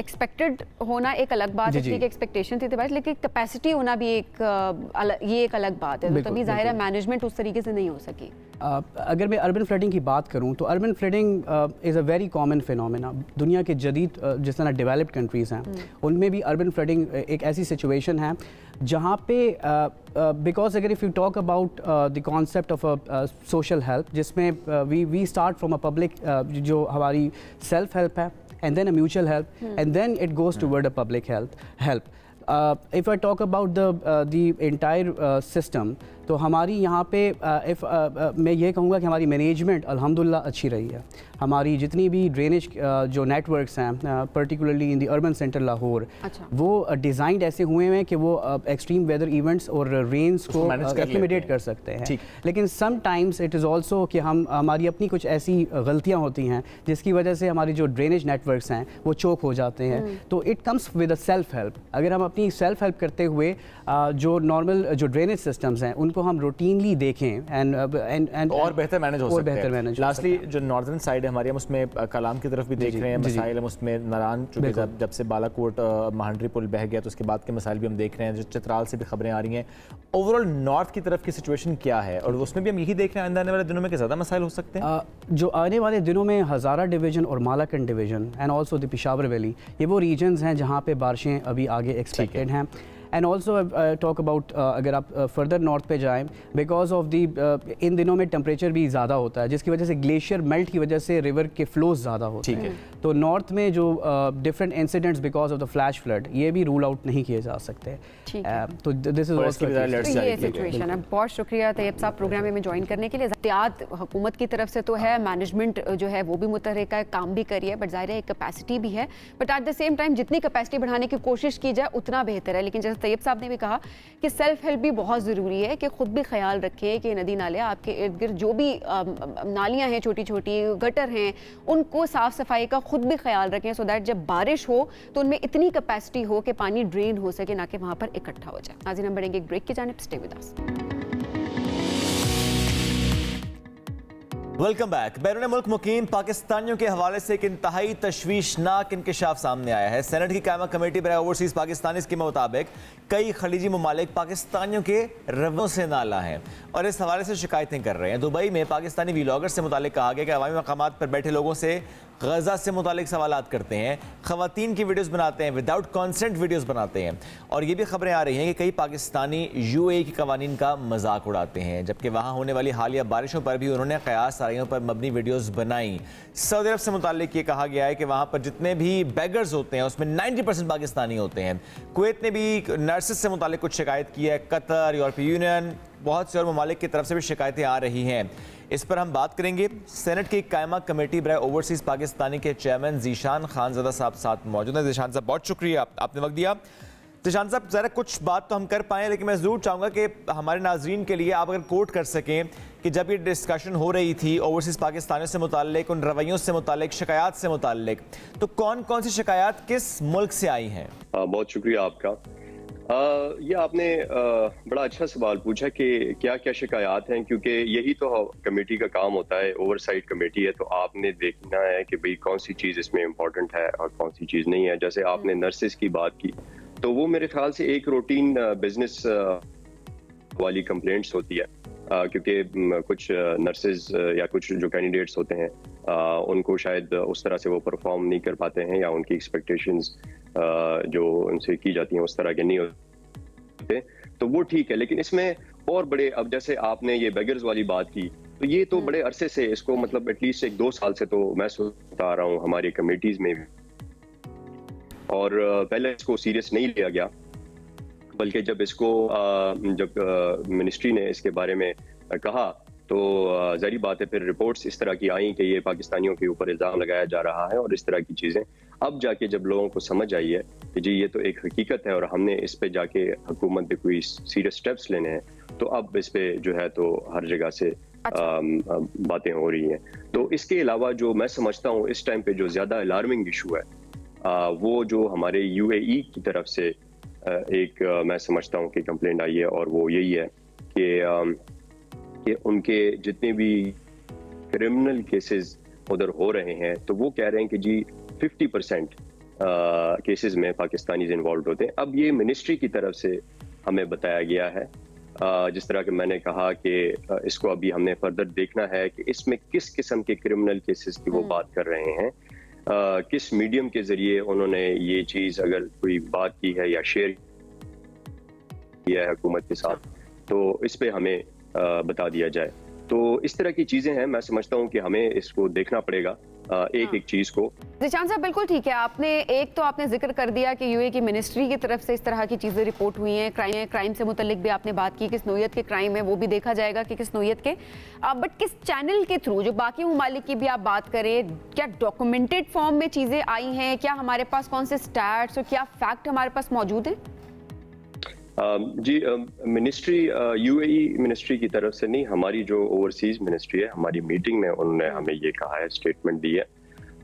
A: एक्सपेक्टेड होना एक अलग बात है, ठीक एक्सपेक्टेशन थी बारिश, लेकिन कैपेसिटी होना भी ये एक अलग बात है, तो तभी जाहिर है मैनेजमेंट उस तरीके से नहीं हो सकी।
D: अगर मैं अर्बन फ्लडिंग की बात करूं तो urban flooding is a very common phenomena. दुनिया के जदीद जिस तरह डेवलप्ड कंट्रीज़ हैं उनमें भी अर्बन फ्लडिंग एक ऐसी सिचुएशन है जहाँ पे बिकॉज अगर if you talk about the concept of social help, जिसमें we start from a public जो हमारी सेल्फ हेल्प है and then a mutual help and then it goes toward a public help. If I talk about the entire system, तो हमारी यहाँ पे मैं ये कहूँगा कि हमारी मैनेजमेंट अल्हम्दुलिल्लाह अच्छी रही है। हमारी जितनी भी ड्रेनेज जो नेटवर्क्स हैं particularly in the urban centre Lahore, वो डिज़ाइंड ऐसे हुए हैं कि वो एक्सट्रीम वेदर इवेंट्स और रेन्स को एक्यूमुलेट कर सकते हैं। लेकिन some times it is also कि हमारी अपनी कुछ ऐसी गलतियाँ होती हैं जिसकी वजह से हमारी जो ड्रेनेज नेटवर्क्स हैं वो चोक हो जाते हैं। तो it comes with a self help. अगर हम अपनी सेल्फ हेल्प करते हुए जो नॉर्मल जो ड्रेनेज सिस्टम्स हैं उनको हम रूटीनली देखें एंड
B: और बेहतर मैनेज हो सकते हैं।
D: लास्टली
B: जो नॉर्दर्न साइड है हमारी, हम उसमें कलाम की तरफ भी देख रहे हैं मसाइल, हम उसमें नारान चूँकि जब से बालाकोट महांडरी पुल बह गया तो उसके बाद के मसाइल भी हम देख रहे हैं, जो चित्राल से भी खबरें आ रही हैं। ओवरऑल नॉर्थ की तरफ की सिचुएशन क्या है, और उसमें भी हम यही देख रहे हैं आने वाले दिनों में कि ज़्यादा मसाइल हो सकते हैं?
D: जो आने वाले दिनों में हज़ारा डिवीज़न और Malakand division and also the Peshawar valley, ये वो रीजन्स हैं जहाँ पे बारिशें अभी आगे एक्सपेक्टेड हैं। एंड ऑल्सो टॉक अबाउट अगर आप फर्दर नॉर्थ पे जाएं, बिकॉज ऑफ दी इन दिनों में टेम्परेचर भी ज़्यादा होता है जिसकी वजह से ग्लेशियर मेल्ट की वजह से रिवर के फ्लोज ज़्यादा होते हैं। तो नॉर्थ में जो different incidents because of the flash flood, ये भी रूल आउट नहीं किए जा सकते। तो दिस इज ऑल्सो
A: ये सिचुएशन है। बहुत शुक्रिया तैयब साहब प्रोग्राम में ज्वाइन करने के लिए। एहतियात हुकूमत की तरफ से तो है, मैनेजमेंट जो है वो भी मुतहरिका है, काम भी करिए, बट ज़ाहिर है कैपेसिटी भी है, but at the same time जितनी कैपेसिटी बढ़ाने की कोशिश की जाए उतना बेहतर है। लेकिन जैसे तैयब साहब ने भी कहा कि सेल्फ हेल्प भी बहुत ज़रूरी है, कि खुद भी ख्याल रखें कि नदी नाले आपके इर्द गिर्द जो भी नालियाँ हैं, छोटी छोटी गटर हैं, उनको साफ़ सफाई का खुद भी ख्याल रखें, सो दैट जब बारिश हो तो उनमें इतनी कैपेसिटी हो कि पानी ड्रेन हो सके, ना कि वहाँ पर इकट्ठा हो जाए। नाज़रीन, हम बढ़ेंगे एक ब्रेक की जानिब, stay with us.
B: Welcome back. बैरून मुल्क मुकीम पाकिस्तानियों के हवाले से एक इंतहाई तशवीशनाक इंकशाफ सामने आया है। सेनेट की कायमा कमेटी बराए ओवरसीज पाकिस्तानी के मुताबिक कई खलीजी ममालिक पाकिस्तानियों के रवैयों से नाला हैं और इस हवाले से शिकायतें कर रहे हैं। दुबई में पाकिस्तानी व्लॉगर से मुतालिक कहा गया कि अवामी मकामात पर बैठे लोगों से गजा से मुतालिक सवालात करते हैं, ख़वातीन की वीडियोज़ बनाते हैं, विदाउट कॉन्सेंट वीडियोज़ बनाते हैं, और ये भी खबरें आ रही हैं कि कई पाकिस्तानी UAE की कवानीन का मजाक उड़ाते हैं, जबकि वहाँ होने वाली हालिया बारिशों पर भी उन्होंने क़यास आराइयों पर मबनी वीडियोज़ बनाई। सऊदी अरब से मुतालिक ये कहा गया है कि वहाँ पर जितने भी बेगर्स होते हैं उसमें 90% पाकिस्तानी होते हैं। कुवैत ने भी नर्सेज से मुतालिक कुछ शिकायत की है। कतर, यूरोपीय यूनियन, बहुत से और ममालिक की तरफ से भी शिकायतें आ रही हैं। इस पर हम बात करेंगे। सेनेट की कायमा कमेटी बराए ओवरसीज़ पाकिस्तानी के चेयरमैन ज़ीशान खानज़ादा साहब साथ मौजूद हैं। ज़ीशान साहब, बहुत शुक्रिया आपने वक्त दिया। ज़ीशान साहब, ज़रा कुछ बात तो हम कर पाएँ, लेकिन मैं ज़रूर चाहूँगा कि हमारे नाज़रीन के लिए आप अगर कोट कर सकें कि जब ये डिस्कशन हो रही थी ओवरसीज़ पाकिस्तानियों से मुताल्लिक, उन रवैयों से मुताल्लिक, शिकायत से मुताल्लिक, तो कौन कौन सी शिकायत किस मुल्क से आई हैं?
E: बहुत शुक्रिया आपका। ये आपने बड़ा अच्छा सवाल पूछा कि क्या क्या शिकायत हैं, क्योंकि यही तो कमेटी का काम होता है, ओवरसाइट कमेटी है, तो आपने देखना है कि भाई कौन सी चीज़ इसमें इम्पोर्टेंट है और कौन सी चीज़ नहीं है। जैसे आपने नर्सेज की बात की, तो वो मेरे ख्याल से एक रूटीन बिजनेस वाली कंप्लेंट्स होती है, क्योंकि कुछ नर्सेज या कुछ जो कैंडिडेट्स होते हैं उनको शायद उस तरह से वो परफॉर्म नहीं कर पाते हैं, या उनकी एक्सपेक्टेशंस जो उनसे की जाती हैं उस तरह के नहीं होते, तो वो ठीक है। लेकिन इसमें और बड़े, अब जैसे आपने ये बेगर्स वाली बात की, तो ये तो बड़े अरसे से इसको, मतलब एटलीस्ट 1-2 साल से तो मैं सुनता आ रहा हूँ हमारी कमेटीज में भी, और पहले इसको सीरियस नहीं लिया गया, बल्कि जब इसको जब मिनिस्ट्री ने इसके बारे में कहा तो ज़ाहिर बात है फिर रिपोर्ट्स इस तरह की आई कि ये पाकिस्तानियों के ऊपर इल्ज़ाम लगाया जा रहा है और इस तरह की चीज़ें। अब जाके जब लोगों को समझ आई है कि जी ये तो एक हकीकत है और हमने इस पे जाके हुकूमत पे कोई सीरियस स्टेप्स लेने हैं, तो अब इस पे जो है तो हर जगह से बातें हो रही हैं। तो इसके अलावा जो मैं समझता हूँ इस टाइम पे जो ज़्यादा अलार्मिंग इशू है वो जो हमारे UAE की तरफ से एक मैं समझता हूँ कि कंप्लेंट आई है, और वो यही है कि उनके जितने भी क्रिमिनल केसेस उधर हो रहे हैं, तो वो कह रहे हैं कि जी 50% केसेस में पाकिस्तानीज इन्वॉल्व होते हैं। अब ये मिनिस्ट्री की तरफ से हमें बताया गया है, जिस तरह कि मैंने कहा कि इसको अभी हमने फर्दर देखना है कि इसमें किस किस्म के क्रिमिनल केसेस की वो बात कर रहे हैं, किस मीडियम के जरिए उन्होंने ये चीज़ अगर कोई बात की है या शेयर किया है हुकूमत के साथ, तो इस पे हमें बता दिया जाए। तो इस तरह की चीजें हैं, मैं समझता हूँ कि हमें इसको देखना पड़ेगा एक एक चीज को।
A: ज़ीशान साहब बिल्कुल ठीक है, आपने जिक्र कर दिया कि यूए की मिनिस्ट्री की तरफ से इस तरह की चीज़ें रिपोर्ट हुई हैं, क्राइम से मुतल्लिक भी आपने बात की, किस नौयत के क्राइम है वो भी देखा जाएगा कि किस नौयत के, बट किस चैनल के थ्रू, जो बाकी ममालिक की भी आप बात करें, क्या डॉक्यूमेंटेड फॉर्म में चीज़ें आई हैं, क्या हमारे पास कौन से स्टैट्स और क्या फैक्ट हमारे पास मौजूद हैं?
E: जी, मिनिस्ट्री यूएई मिनिस्ट्री की तरफ से नहीं, हमारी जो ओवरसीज मिनिस्ट्री है, हमारी मीटिंग में उन्होंने हमें ये कहा है, स्टेटमेंट दी है।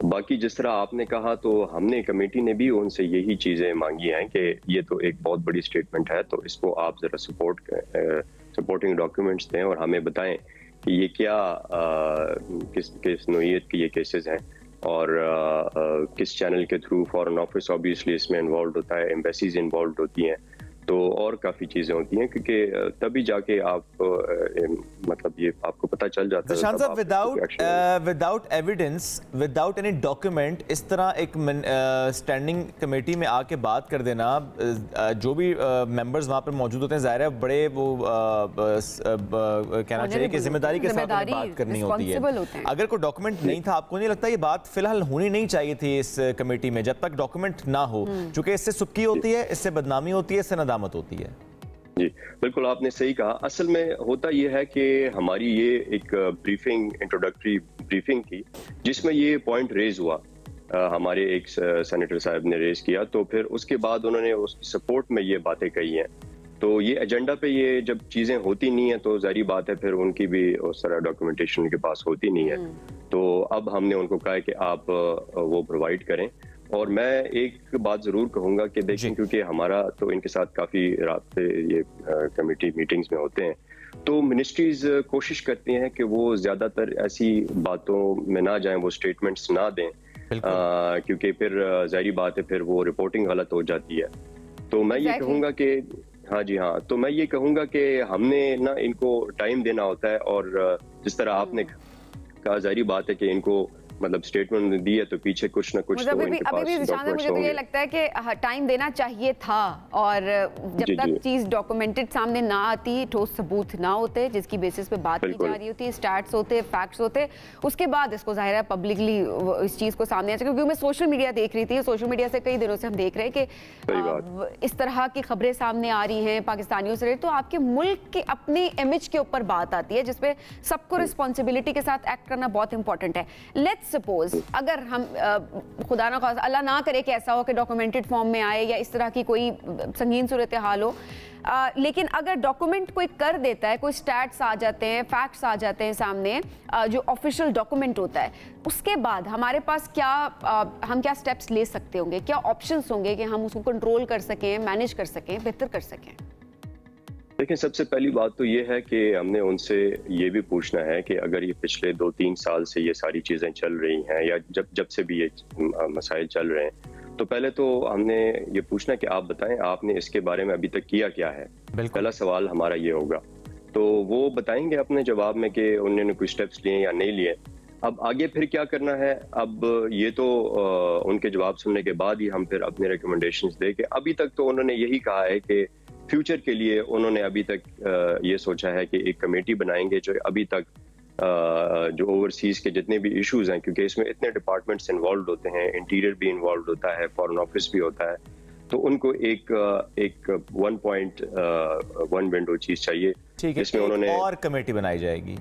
E: बाकी जिस तरह आपने कहा, तो हमने कमेटी ने भी उनसे यही चीजें मांगी हैं कि ये तो एक बहुत बड़ी स्टेटमेंट है, तो इसको आप जरा सपोर्टिंग डॉक्यूमेंट्स दें और हमें बताएं कि ये क्या किस नौयत के ये केसेस हैं और किस चैनल के थ्रू। फॉरेन ऑफिस ऑब्वियसली इसमें इन्वॉल्व होता है, एम्बेसीज इन्वॉल्व होती हैं, तो और काफी चीजें होती हैं, क्योंकि तभी जाके आप मतलब ये आपको पता चल जाता है।
B: ज़ीशान साहब, without evidence, without any document, इस तरह एक स्टैंडिंग कमेटी में आके बात कर देना, जो भी मेंबर्स वहाँ पर मौजूद होते हैं, ज़ाहिर है बड़े वो कहना चाहिए कि जिम्मेदारी के साथ बात करनी होती है। अगर कोई डॉक्यूमेंट नहीं था, आपको नहीं लगता ये बात फिलहाल होनी नहीं चाहिए थी इस कमेटी में, जब तक डॉक्यूमेंट ना हो, चूंकि इससे सुबकी होती है, इससे बदनामी होती है, इससे नदामत होती है?
E: जी बिल्कुल, आपने सही कहा। असल में होता यह है कि हमारी ये एक ब्रीफिंग, इंट्रोडक्टरी ब्रीफिंग थी, जिसमें ये पॉइंट रेज हुआ, हमारे एक सेनेटर साहब ने रेज किया, तो फिर उसके बाद उन्होंने उसकी सपोर्ट में ये बातें कही हैं। तो ये एजेंडा पे ये जब चीजें होती नहीं है, तो जारी बात है फिर उनकी भी उस तरह डॉक्यूमेंटेशन उनके पास होती नहीं है। तो अब हमने उनको कहा कि आप वो प्रोवाइड करें। और मैं एक बात जरूर कहूंगा कि देखें, क्योंकि हमारा तो इनके साथ काफी राब्ते ये कमेटी मीटिंग्स में होते हैं, तो मिनिस्ट्रीज कोशिश करती हैं कि वो ज्यादातर ऐसी बातों में ना जाएं, वो स्टेटमेंट्स ना दें, क्योंकि फिर जाहिर बात है फिर वो रिपोर्टिंग गलत हो जाती है। तो मैं ये कहूंगा कि हाँ जी हाँ, तो मैं ये कहूंगा कि हमने ना इनको टाइम देना होता है, और जिस तरह आपने कहा, जाहिर बात है कि इनको मतलब स्टेटमेंट दी है तो पीछे कुछ ना कुछ तो इनके पास डॉक्यूमेंट्स
A: मुझे तो ये लगता है कि टाइम देना चाहिए था, और जब तक चीज डॉक्यूमेंटेड सामने ना आती, ठोस सबूत ना होते जिसकी बेसिस पे बात की जा रही होती, स्टैट्स होते, फैक्ट्स होते, उसके बाद इसको जाहिर है पब्लिकली इस चीज को सामने आ, क्योंकि मैं सोशल मीडिया देख रही थी, सोशल मीडिया से कई दिनों से हम देख रहे हैं कि इस तरह की खबरें सामने आ रही हैं पाकिस्तानियों से, तो आपके मुल्क के अपने इमेज के ऊपर बात आती है, जिसपे सबको रिस्पॉन्सिबिलिटी के साथ एक्ट करना बहुत इंपॉर्टेंट है। लेट्स सपोज अगर हम खुदा ना खासा, अल्लाह ना करे कि ऐसा हो कि डॉक्यूमेंटेड फॉर्म में आए या इस तरह की कोई संगीन सूरत हाल हो, लेकिन अगर डॉक्यूमेंट कोई कर देता है, कोई स्टैट्स आ जाते हैं, फैक्ट्स आ जाते हैं सामने, जो ऑफिशियल डॉक्यूमेंट होता है, उसके बाद हमारे पास क्या हम क्या स्टेप्स ले सकते होंगे, क्या ऑप्शंस होंगे कि हम उसको कंट्रोल कर सकें, मैनेज कर सकें, बेहतर कर सकें?
E: देखिए, सबसे पहली बात तो ये है कि हमने उनसे ये भी पूछना है कि अगर ये पिछले 2-3 साल से ये सारी चीज़ें चल रही हैं, या जब से भी ये मसाइल चल रहे हैं, तो पहले तो हमने ये पूछना कि आप बताएं आपने इसके बारे में अभी तक किया क्या है। पहला सवाल हमारा ये होगा। तो वो बताएंगे अपने जवाब में कि उन्होंने कोई स्टेप्स लिए या नहीं लिए। अब आगे फिर क्या करना है, अब ये तो उनके जवाब सुनने के बाद ही हम फिर अपने रिकमेंडेशंस दे के, अभी तक तो उन्होंने यही कहा है कि फ्यूचर के लिए उन्होंने अभी तक ये सोचा है कि एक कमेटी बनाएंगे जो अभी तक जो ओवरसीज के जितने भी इश्यूज हैं, क्योंकि इसमें इतने डिपार्टमेंट्स इन्वॉल्व होते हैं, इंटीरियर भी इन्वॉल्व होता है, फॉरेन ऑफिस भी होता है, तो उनको एक 1.1 विंडो चीज चाहिए, जिसमें उन्होंने
B: और कमेटी बनाई जाएगी।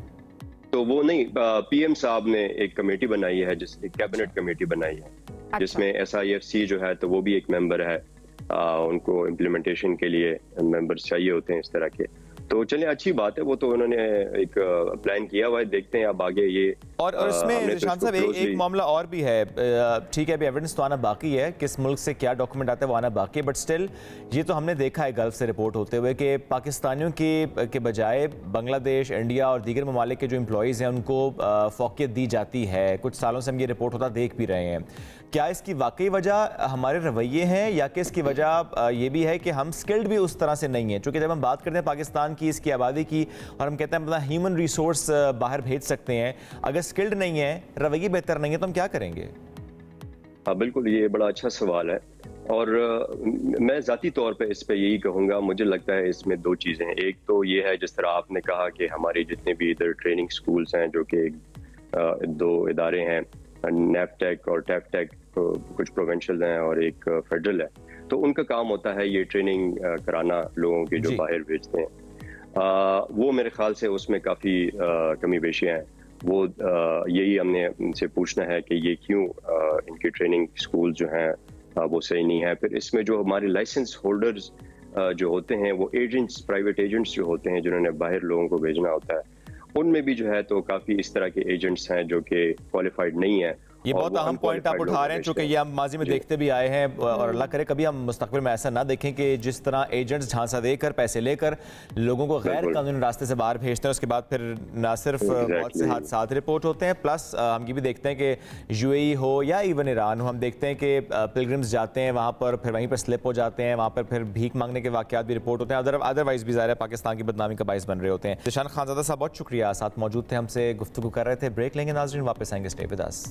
E: तो वो नहीं, पीएम साहब ने एक कमेटी बनाई है, जिसमें कैबिनेट कमेटी बनाई है, जिसमें SIFC जो है तो वो भी एक मेंबर है। उनको इम्प्लीमेंटेशन के लिए मेंबर्स चाहिए होते हैं इस तरह के। तो चलिए, अच्छी बात है, वो तो उन्होंने एक प्लान किया हुआ है, देखते हैं अब आगे ये। और
B: इसमें ज़ीशान साहब एक मामला और भी है, ठीक है, अभी एविडेंस तो आना बाकी है, किस मुल्क से क्या डॉक्यूमेंट आता है वो आना बाकी है, बट स्टिल ये तो हमने देखा है गल्फ से रिपोर्ट होते हुए कि पाकिस्तानियों के बजाय बांग्लादेश, इंडिया और दीगर ममालिक के जो एम्प्लॉयज़ हैं उनको फौकियत दी जाती है। कुछ सालों से हम ये रिपोर्ट होता देख भी रहे हैं। क्या इसकी वाकई वजह हमारे रवैये हैं, या कि इसकी वजह ये भी है कि हम स्किल्ड भी उस तरह से नहीं हैं? क्योंकि जब हम बात करते हैं पाकिस्तान की, इसकी आबादी की, और हम कहते हैं मतलब ह्यूमन रिसोर्स बाहर भेज सकते हैं, अगर स्किल्ड नहीं है, रवैये बेहतर नहीं है, तो हम क्या करेंगे?
E: हाँ बिल्कुल, ये बड़ा अच्छा सवाल है। और मैं ज़ाती तौर पे इस पे यही कहूँगा, मुझे लगता है इसमें दो चीज़ें हैं। एक तो ये है जिस तरह आपने कहा कि हमारे जितने भी इधर ट्रेनिंग स्कूल्स हैं, जो कि दो इदारे हैं, नेफटेक और टैफटेक, कुछ प्रोविंशियल हैं और एक फेडरल है, तो उनका काम होता है ये ट्रेनिंग कराना लोगों के जो बाहर भेजते हैं। वो मेरे ख्याल से उसमें काफ़ी कमी पेशियाँ हैं। वो यही हमने उनसे पूछना है कि ये क्यों इनकी ट्रेनिंग स्कूल जो हैं वो सही नहीं है। फिर इसमें जो हमारे लाइसेंस होल्डर्स जो होते हैं, वो एजेंट्स, प्राइवेट एजेंट्स जो होते हैं जिन्होंने बाहर लोगों को भेजना होता है, उनमें भी जो है तो काफ़ी इस तरह के एजेंट्स हैं जो कि क्वालिफाइड नहीं है।
B: ये बहुत अहम पॉइंट आप उठा रहे हैं, चूंकि ये हम माजी में देखते भी आए हैं और अल्लाह करे कभी हम मुस्तकबिल में ऐसा ना देखें कि जिस तरह एजेंट्स झांसा देकर, पैसे लेकर लोगों को गैर कानूनी रास्ते से बाहर भेजते हैं, उसके बाद फिर ना सिर्फ बहुत से हादसात रिपोर्ट होते हैं, प्लस हम ये भी देखते हैं कि यूएई हो या इवन ईरान हो, हम देखते हैं कि पिलग्रिम्स जाते हैं वहाँ पर, फिर वहीं पर स्लिप हो जाते हैं, वहाँ पर फिर भीख मांगने के वाक़यात भी रिपोर्ट होते हैं, अदरवाइज भी ज़ाहिर है पाकिस्तान की बदनामी का बाइस बन रहे होते हैं। ज़ीशान खानज़ादा साहब बहुत शुक्रिया, साथ मौजूद थे, हमसे गुफ्तगू कर रहे थे। ब्रेक लेंगे नाज़रीन, वापस आएंगे, स्टे विद अस।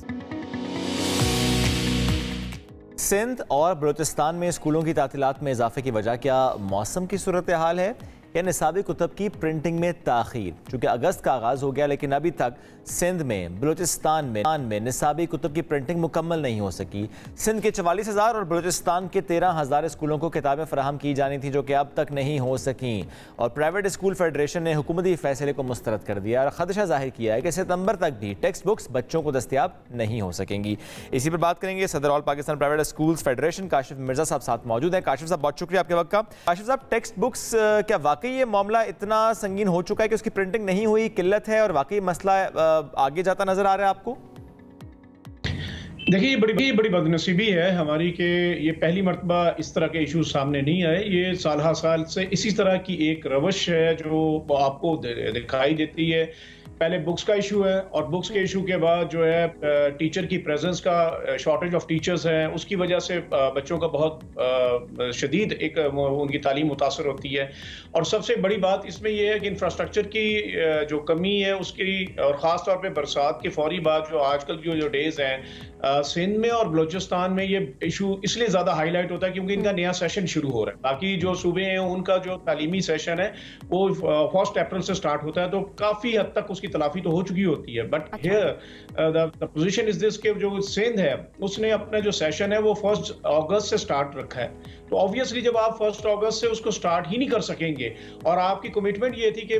B: सिंध और बलूचिस्तान में स्कूलों की तातीलात में इजाफे की वजह क्या मौसम की सूरत हाल है या निसाबी कुतब की प्रिंटिंग में ताख़ीर? चूँकि अगस्त का आगाज़ हो गया लेकिन अभी तक सिंध में, बलूचिस्तान में निसाबी कुतब की प्रिंटिंग मुकम्मल नहीं हो सकी। सिंध के 44,000 और बलूचिस्तान के 13,000 स्कूलों को किताबें फराहम की जानी थी जो कि अब तक नहीं हो सकी, और प्राइवेट स्कूल फेडरेशन ने हुकूमती फैसले को मुस्तरद कर दिया और खदशा जाहिर किया है कि सितंबर तक भी टेक्स्ट बुक्स बच्चों को दस्तियाब नहीं हो सकेंगी। इसी पर बात करेंगे सदर all Pakistan private schools federation Kashif Mirza साहब साथ मौजूद हैं। काशिफ साहब बहुत शुक्रिया आपके वक्त का। काशिफ साहब, टेक्स्ट बुक्स क्या वाकई ये मामला इतना संगीन हो चुका है कि उसकी प्रिंटिंग नहीं हुई, किल्लत है और वाकई मसला आगे जाता नजर आ रहा है आपको?
F: देखिए, ये बड़ी बदनसीबी है हमारी कि ये पहली मरतबा इस तरह के इश्यूज सामने नहीं आए। ये साल हर साल से इसी तरह की एक रवश है जो आपको दिखाई देती है। पहले बुक्स का इशू है और बुक्स के इशू के बाद जो है टीचर की प्रेजेंस का, शॉर्टेज ऑफ टीचर्स है, उसकी वजह से बच्चों का बहुत शदीद एक उनकी तालीम मुतासर होती है। और सबसे बड़ी बात इसमें यह है कि इंफ्रास्ट्रक्चर की जो कमी है उसकी, और ख़ास तौर पे बरसात के फौरी बाद जो आजकल की जो डेज हैं सिंध में और बलूचिस्तान में, ये इशू इसलिए ज़्यादा हाईलाइट होता है क्योंकि इनका नया सेशन शुरू हो रहा है। बाकी जो सूबे हैं उनका जो तालीमी सेशन है वो 1 अप्रैल से स्टार्ट होता है, तो काफ़ी हद तक उसकी तलाफी तो हो चुकी होती है। But here the position is this के जो सिंध है उसने अपना जो सेशन है वो 1 अगस्त से स्टार्ट रखा है। तो ऑब्वियसली जब आप 1 अगस्त से उसको स्टार्ट ही नहीं कर सकेंगे, और आपकी कमिटमेंट ये थी कि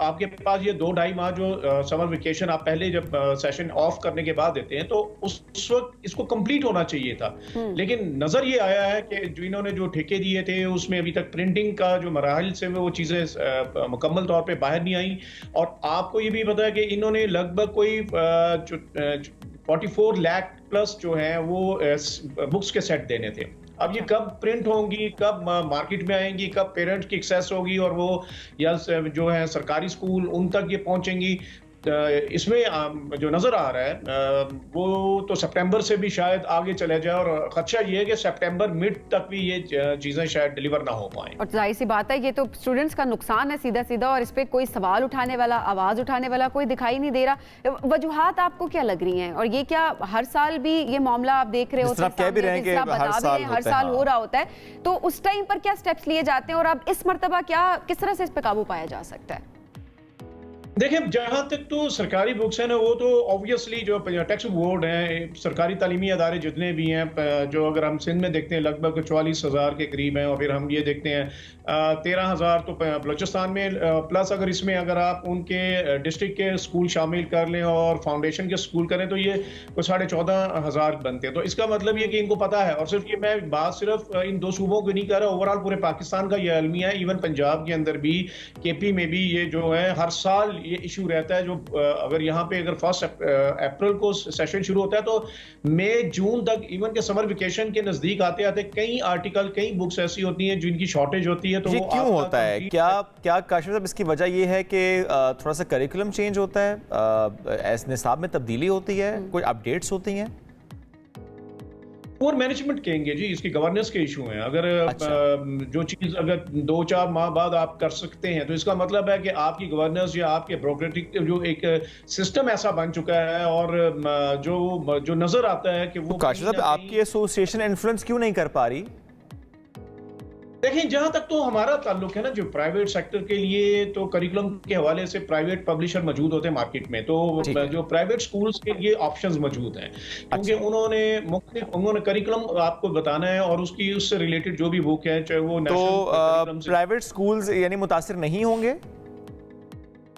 F: आपके पास ये 2-2.5 माह जो समर वेकेशन आप पहले जब सेशन ऑफ करने के बाद देते हैं, तो उस वक्त इसको कंप्लीट होना चाहिए था। लेकिन नजर ये आया है कि जो इन्होंने जो ठेके दिए थे उसमें अभी तक प्रिंटिंग का जो मराहल से वो चीजें मुकम्मल तौर पे बाहर नहीं आई। और आपको ये भी पता है कि इन्होंने लगभग कोई 44 लाख प्लस जो है वो बुक्स के सेट देने थे। अब ये कब प्रिंट होंगी, कब मार्केट में आएंगी, कब पेरेंट्स की एक्सेस होगी और वो या जो है सरकारी स्कूल उन तक ये पहुंचेंगी, इसमें जो नजर आ रहा है वो तो सितंबर से भी शायद आगे चले जाए, और खदशा ये है कि सितंबर मिड तक भी ये चीजें शायद डिलीवर ना हो पाए।
A: और जाहिर सी बात है ये तो स्टूडेंट्स का नुकसान है सीधा सीधा, और इस पे कोई सवाल उठाने वाला, आवाज उठाने वाला कोई दिखाई नहीं दे रहा। वजूहात आपको क्या लग रही हैं, और ये क्या हर साल भी ये मामला आप देख रहे होते हैं, हर साल हो रहा होता है, तो उस टाइम पर क्या स्टेप्स लिए जाते हैं और अब इस मरतबा क्या, किस तरह से इस पे काबू पाया जा सकता है?
F: देखिए, जहाँ तक तो सरकारी बुक्स हैं ना, वो तो ऑब्वियसली जो टेक्स्ट बोर्ड हैं, सरकारी तालीमी अदारे जितने भी हैं, जो अगर हम सिंध में देखते हैं लगभग 44,000 के करीब हैं, और फिर हम ये देखते हैं 13,000 तो बलूचिस्तान में, प्लस अगर इसमें अगर आप उनके डिस्ट्रिक्ट के स्कूल शामिल कर लें और फाउंडेशन के स्कूल करें तो ये 14,500 बनते हैं। तो इसका मतलब ये कि इनको पता है, और सिर्फ ये मैं बात सिर्फ इन 2 सूबों की नहीं कर रहा, ओवरऑल पूरे पाकिस्तान का ये अलमिया है। इवन पंजाब के अंदर भी, केपी में भी ये जो है हर साल ये इशू रहता है। जो अगर यहाँ पे अगर 1 अप्रैल को सेशन शुरू होता है तो मई जून तक, इवन के समर वेकेशन के नजदीक आते आते कई आर्टिकल, कई बुक्स ऐसी होती हैं जिनकी शॉर्टेज होती है। तो
B: ये क्यों होता है? क्या काशिफ साहब इसकी वजह ये है कि थोड़ा सा करिकुलम चेंज होता है, निसाब में तब्दीली होती है, कोई अपडेट्स होती हैं?
F: पुअर मैनेजमेंट कहेंगे जी, इसकी गवर्नेंस के इशू हैं। अगर जो चीज अगर 2-4 माह बाद आप कर सकते हैं तो इसका मतलब है कि आपकी गवर्नेंस या आपके ब्यूरोक्रेटिक जो एक सिस्टम ऐसा बन चुका है और जो नजर आता है कि वो
B: काशिफ साहब आपकी एसोसिएशन इन्फ्लुएंस क्यों नहीं कर पा रही?
F: देखिए, जहां तक तो हमारा ताल्लुक है ना, जो प्राइवेट सेक्टर के लिए तो करिकुलम के हवाले से प्राइवेट पब्लिशर मौजूद होते हैं मार्केट में, तो जो प्राइवेट स्कूल्स के लिए ऑप्शंस मौजूद हैं, क्योंकि उन्होंने करिकुलम आपको बताना है और उससे रिलेटेड जो भी बुक है, चाहे वो
B: तो प्राइवेट स्कूल्स यानी मुतासिर नहीं होंगे?